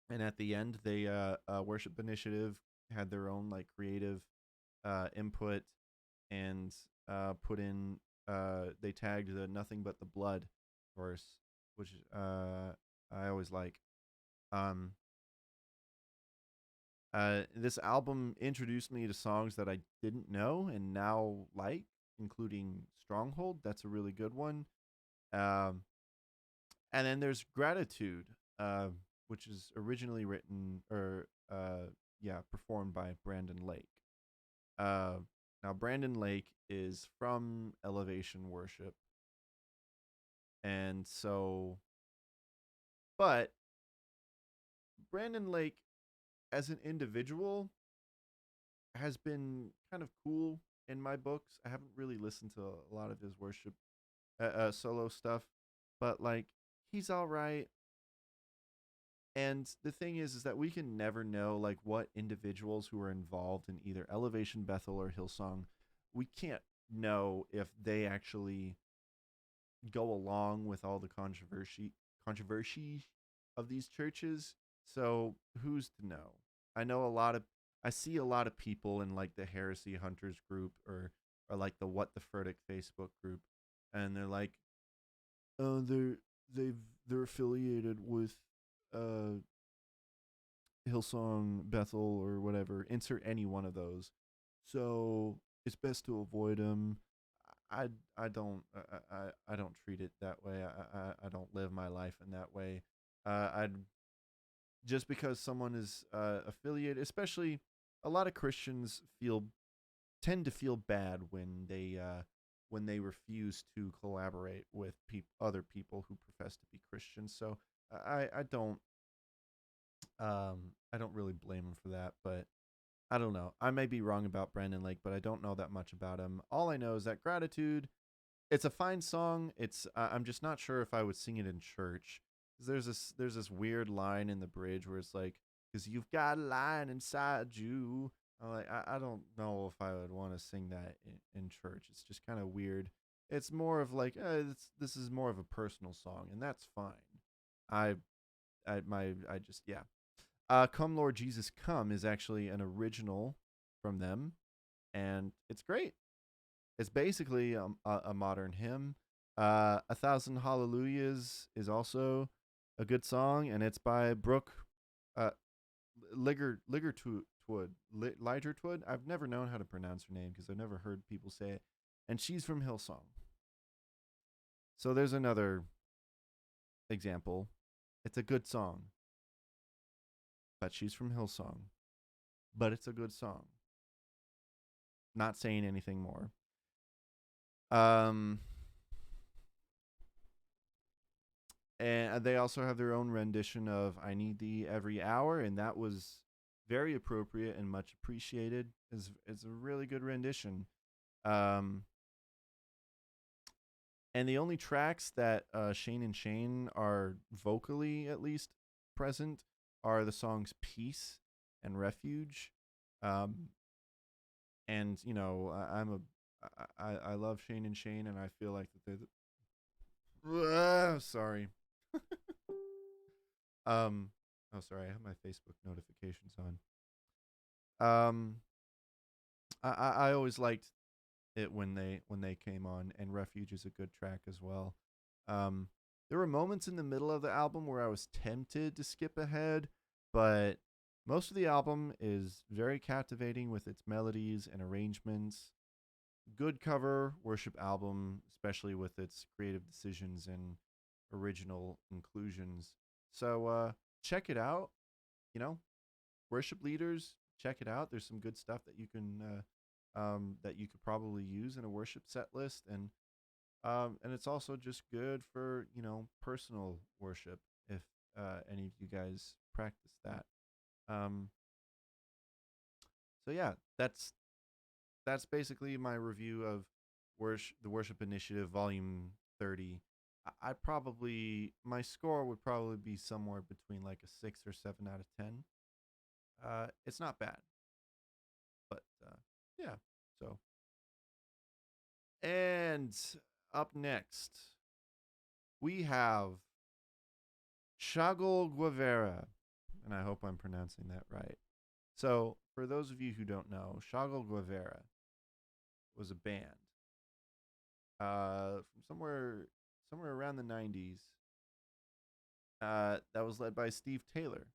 S6: at the end, they Worship Initiative had their own like creative input and put in. They tagged the Nothing But the Blood verse, which I always like. This album introduced me to songs that I didn't know and now like, including Stronghold. That's a really good one. And then there's Gratitude, which is originally written performed by Brandon Lake. Now Brandon Lake is from Elevation Worship. And so, but Brandon Lake as an individual has been kind of cool in my books. I haven't really listened to a lot of his worship solo stuff, but like he's all right. And the thing is that we can never know like what individuals who are involved in either Elevation, Bethel, or Hillsong, we can't know if they actually go along with all the controversy of these churches. So who's to know? I see a lot of people in like the Heresy Hunters group or like the What the Verdict Facebook group, and they're like, oh, they're affiliated with Hillsong, Bethel, or whatever. Insert any one of those. So it's best to avoid them. I don't treat it that way. I don't live my life in that way. Just because someone is affiliated, especially a lot of Christians tend to feel bad when they refuse to collaborate with other people who profess to be Christians. So I don't really blame him for that, but I don't know. I may be wrong about Brandon Lake, but I don't know that much about him. All I know is that Gratitude, it's a fine song. I'm just not sure if I would sing it in church. There's this weird line in the bridge where it's like, because you've got a lion inside you. I'm like, I don't know if I would want to sing that in church. It's just kind of weird. It's more of like, this is more of a personal song, and that's fine. Come Lord Jesus Come is actually an original from them, and it's great. It's basically a modern hymn. A Thousand Hallelujahs is also a good song, and it's by Brooke uh, Ligertwood. I've never known how to pronounce her name because I've never heard people say it. And she's from Hillsong. So there's another example. It's a good song. But she's from Hillsong. But it's a good song. Not saying anything more. And they also have their own rendition of I Need Thee Every Hour, and that was very appropriate and much appreciated. It's a really good rendition. And the only tracks that Shane and Shane are vocally, at least, present are the songs Peace and Refuge. And, you know, I love Shane and Shane, and I feel like that they're sorry. Oh, sorry, I have my Facebook notifications on. I always liked it when they came on, and Refuge is a good track as well. There were moments in the middle of the album where I was tempted to skip ahead, but most of the album is very captivating with its melodies and arrangements. Good cover worship album, especially with its creative decisions and original inclusions. So check it out. You know, worship leaders, check it out. There's some good stuff that you can that you could probably use in a worship set list, and it's also just good for, you know, personal worship if any of you guys practice that. So yeah, that's basically my review of the Worship Initiative Volume 30. I probably, my score would probably be somewhere between like a 6 or 7 out of 10. It's not bad, but yeah. So, and up next we have Chagall Guevara, and I hope I'm pronouncing that right. So, for those of you who don't know, Chagall Guevara was a band from somewhere around the 90s that was led by Steve Taylor.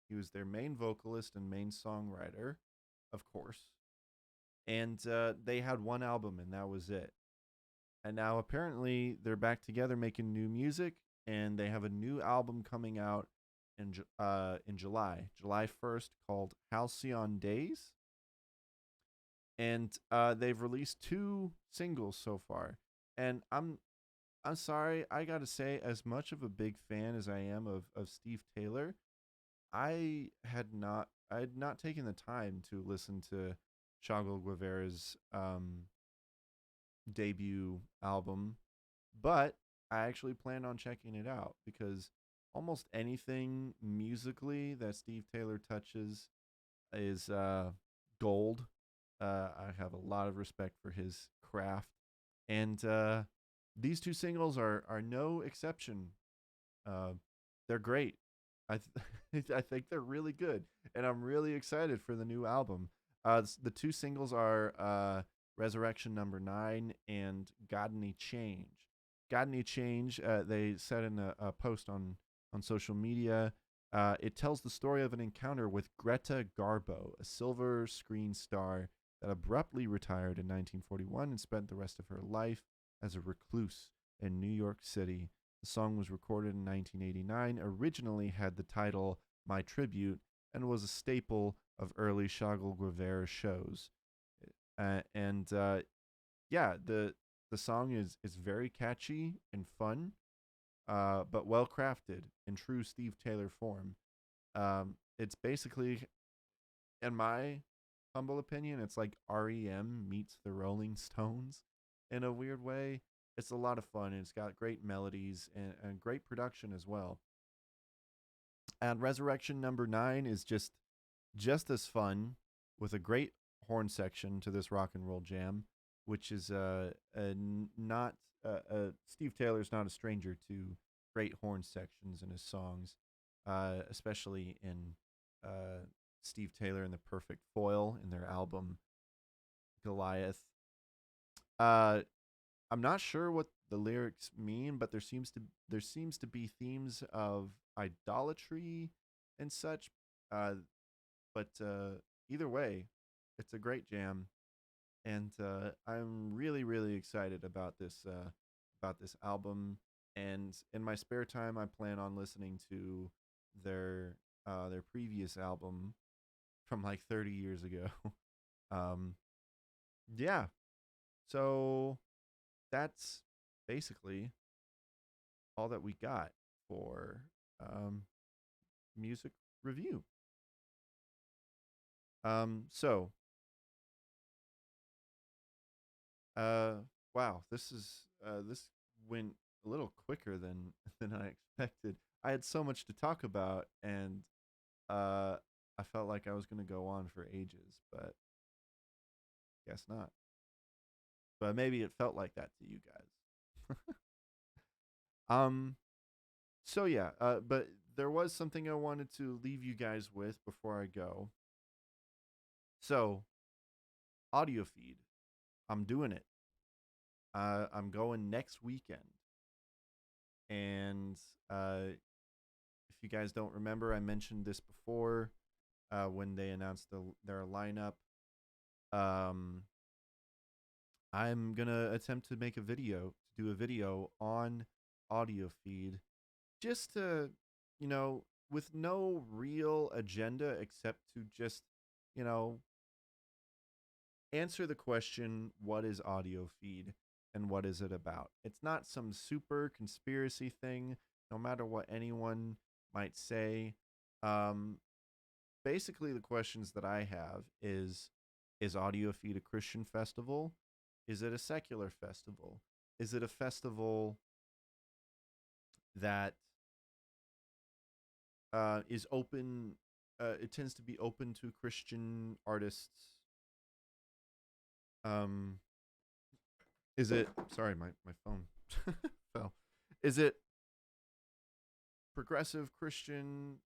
S6: He was their main vocalist and main songwriter, of course. And they had one album, and that was it. And now apparently they're back together making new music, and they have a new album coming out in July 1st, called Halcyon Days. And they've released 2 singles so far. And I'm sorry, I gotta say, as much of a big fan as I am of Steve Taylor, I had not taken the time to listen to Chagall Guevara's debut album, but I actually plan on checking it out because almost anything musically that Steve Taylor touches is gold. I have a lot of respect for his craft, and these 2 singles are no exception. They're great. I think they're really good, and I'm really excited for the new album. The 2 singles are Resurrection Number 9 and God Any Change. God Any Change, they said in a post on social media, it tells the story of an encounter with Greta Garbo, a silver screen star that abruptly retired in 1941 and spent the rest of her life as a recluse in New York City. The song was recorded in 1989, originally had the title My Tribute, and was a staple of early Chagall Guevara shows. Yeah, the song is very catchy and fun, but well crafted in true Steve Taylor form. It's basically, in my humble opinion, it's like REM meets the Rolling Stones in a weird way. It's a lot of fun, and it's got great melodies and great production as well. And Resurrection Number 9 is just as fun, with a great horn section to this rock and roll jam, which is not Steve Taylor's not a stranger to great horn sections in his songs, especially in Steve Taylor and the Perfect Foil in their album Goliath. I'm not sure what the lyrics mean, but there seems to be themes of idolatry and such. But either way, it's a great jam, and I'm really excited about this album. And in my spare time, I plan on listening to their previous album from like 30 years ago. um, yeah, so that's basically all that we got for um, music review. So wow, this went a little quicker than I expected. I had so much to talk about, and I felt like I was going to go on for ages, but guess not. But maybe it felt like that to you guys. um so yeah, but there was something I wanted to leave you guys with before I go. So, audio feed. I'm doing it. I'm going next weekend. And if you guys don't remember, I mentioned this before when they announced their lineup. I'm going to attempt to do a video on audio feed, just to, with no real agenda except to just, answer the question, what is audio feed and what is it about? It's not some super conspiracy thing, no matter what anyone might say. Um, Basically, the questions that I have is audio feed a Christian festival? Is it a secular festival? Is it a festival that is open? It tends to be open to Christian artists. Is it? Sorry, my phone fell. Is it progressive Christian?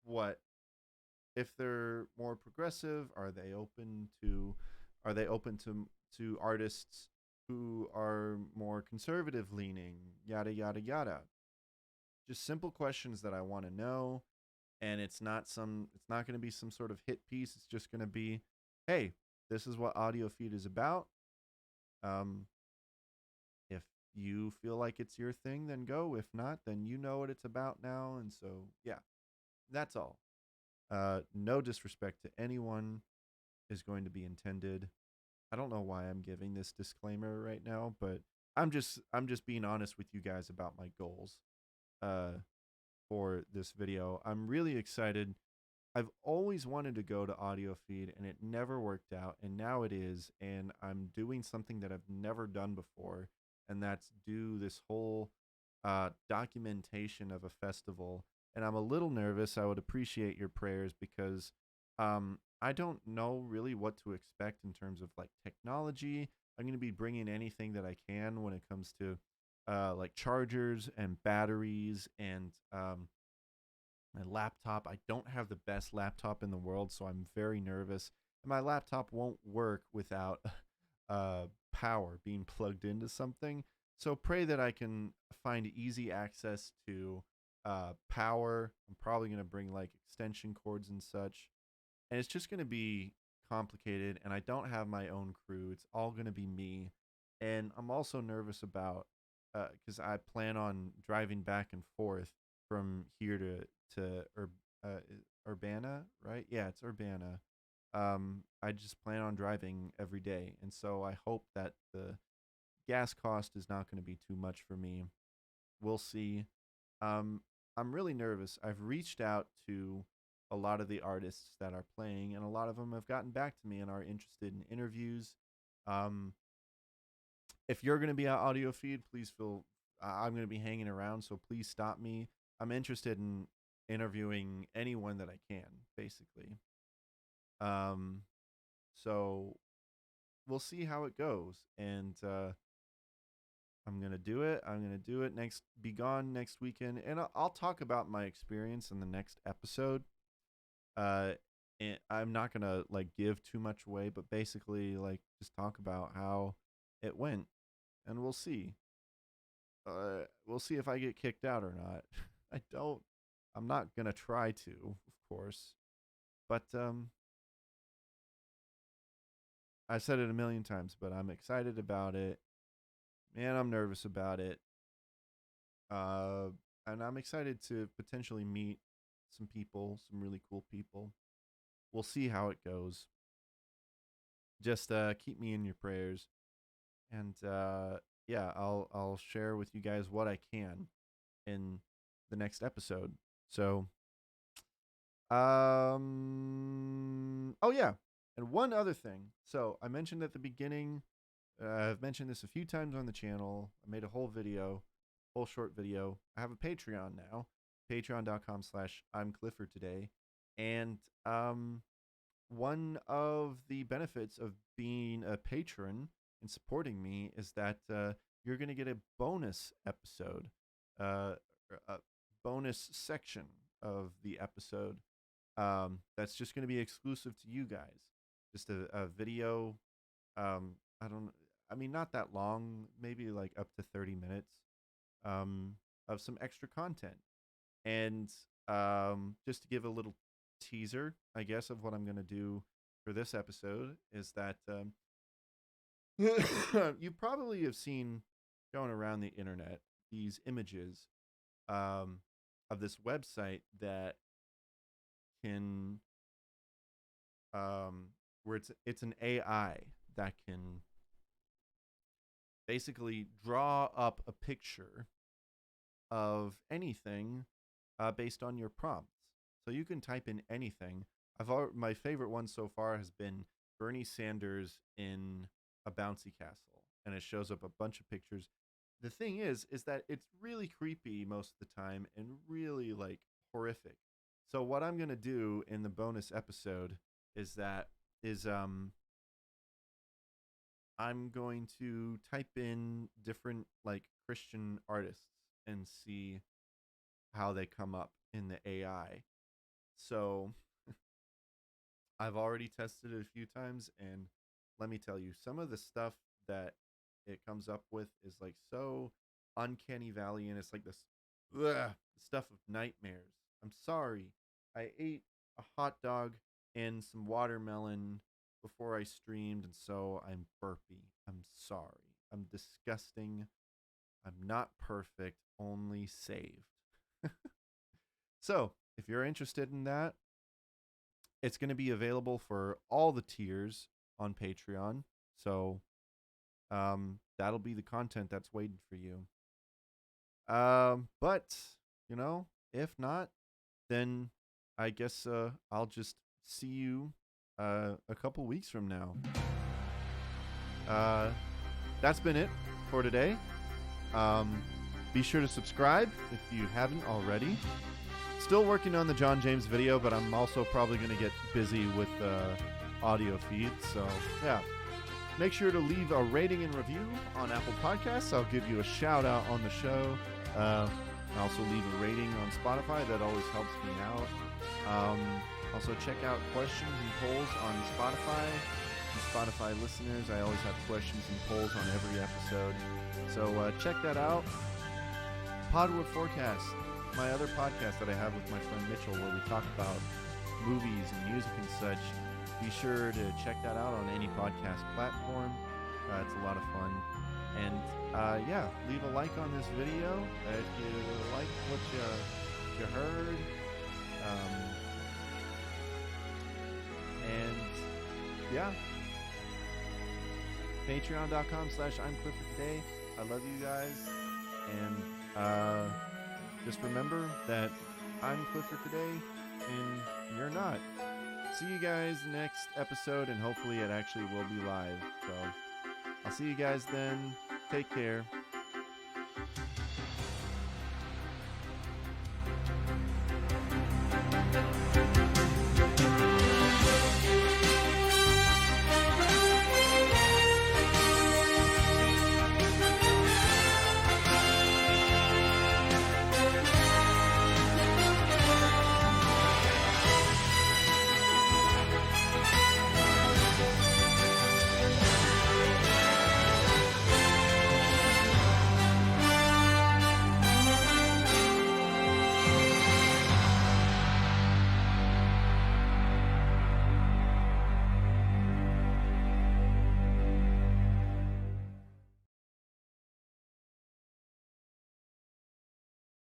S6: What? If they're more progressive, are they open to artists who are more conservative leaning? Yada yada yada. Just simple questions that I want to know, and it's not going to be some sort of hit piece. It's just going to be, hey, this is what audio feed is about. If you feel like it's your thing, then go. If not, then you know what it's about now. And so, yeah, that's all. No disrespect to anyone is going to be intended. I don't know why I'm giving this disclaimer right now, but I'm just being honest with you guys about my goals for this video. I'm really excited. I've always wanted to go to audio feed, and it never worked out, and now it is, and I'm doing something that I've never done before, and that's do this whole documentation of a festival. And I'm a little nervous. I would appreciate your prayers, because I don't know really what to expect in terms of like technology. I'm going to be bringing anything that I can when it comes to like chargers and batteries and my laptop. I don't have the best laptop in the world, so I'm very nervous. And my laptop won't work without power being plugged into something. So pray that I can find easy access to power. I'm probably going to bring like extension cords and such. And it's just going to be complicated, and I don't have my own crew. It's all going to be me. And I'm also nervous about, because I plan on driving back and forth from here to Urbana, right? Yeah, it's Urbana. I just plan on driving every day, and so I hope that the gas cost is not going to be too much for me. We'll see. I'm really nervous. I've reached out to a lot of the artists that are playing, and a lot of them have gotten back to me and are interested in interviews. If you're going to be on audio feed, please feel I'm going to be hanging around, so please stop me. I'm interested in interviewing anyone that I can, basically. So we'll see how it goes, and I'm gonna do it. I'm gonna do it be gone next weekend, and I'll talk about my experience in the next episode. And I'm not gonna like give too much away, but basically like just talk about how it went, and we'll see. We'll see if I get kicked out or not. I don't. I'm not gonna try to, of course, but I've said it a million times, but I'm excited about it. Man, I'm nervous about it. And I'm excited to potentially meet some people, some really cool people. We'll see how it goes. Just keep me in your prayers, and yeah, I'll share with you guys what I can in the next episode. So, oh yeah, and one other thing. So I mentioned at the beginning, I've mentioned this a few times on the channel. I made a whole short video. I have a Patreon now, patreon.com/I'm Clifford today, and one of the benefits of being a patron and supporting me is that you're going to get a bonus episode, a bonus section of the episode that's just going to be exclusive to you guys. Just a video. I mean, not that long, maybe like up to 30 minutes of some extra content. And just to give a little teaser, I guess, of what I'm going to do for this episode is that you probably have seen going around the internet these images of this website that can where it's an AI that can basically draw up a picture of anything based on your prompts. So you can type in anything. My favorite one so far has been Bernie Sanders in a bouncy castle, and it shows up a bunch of pictures. The thing is that it's really creepy most of the time and really like horrific. So what I'm gonna do in the bonus episode is I'm going to type in different like Christian artists and see how they come up in the AI. So I've already tested it a few times, and let me tell you, some of the stuff that it comes up with is like so uncanny valley, and it's like this stuff of nightmares. I'm sorry. I ate a hot dog and some watermelon before I streamed, and so I'm burpy. I'm sorry. I'm disgusting. I'm not perfect, only saved. So, if you're interested in that, it's going to be available for all the tiers on Patreon. So, that'll be the content that's waiting for you. But, you know, if not, then I guess I'll just see you a couple weeks from now. That's been it for today. Be sure to subscribe if you haven't already. Still working on the John James video, but I'm also probably going to get busy with audio feeds. So, yeah. Make sure to leave a rating and review on Apple Podcasts. I'll give you a shout out on the show. Also leave a rating on Spotify. That always helps me out. Also check out questions and polls on Spotify. For Spotify listeners, I always have questions and polls on every episode. So check that out. Podwood Forecast, my other podcast that I have with my friend Mitchell, where we talk about movies and music and such. Be sure to check that out on any podcast platform. It's a lot of fun. And yeah, leave a like on this video if you like what you heard. And yeah, patreon.com/I'm Clifford today. I love you guys. And just remember that I'm Clifford today and you're not. See you guys next episode, and hopefully it actually will be live. So I'll see you guys then. Take care.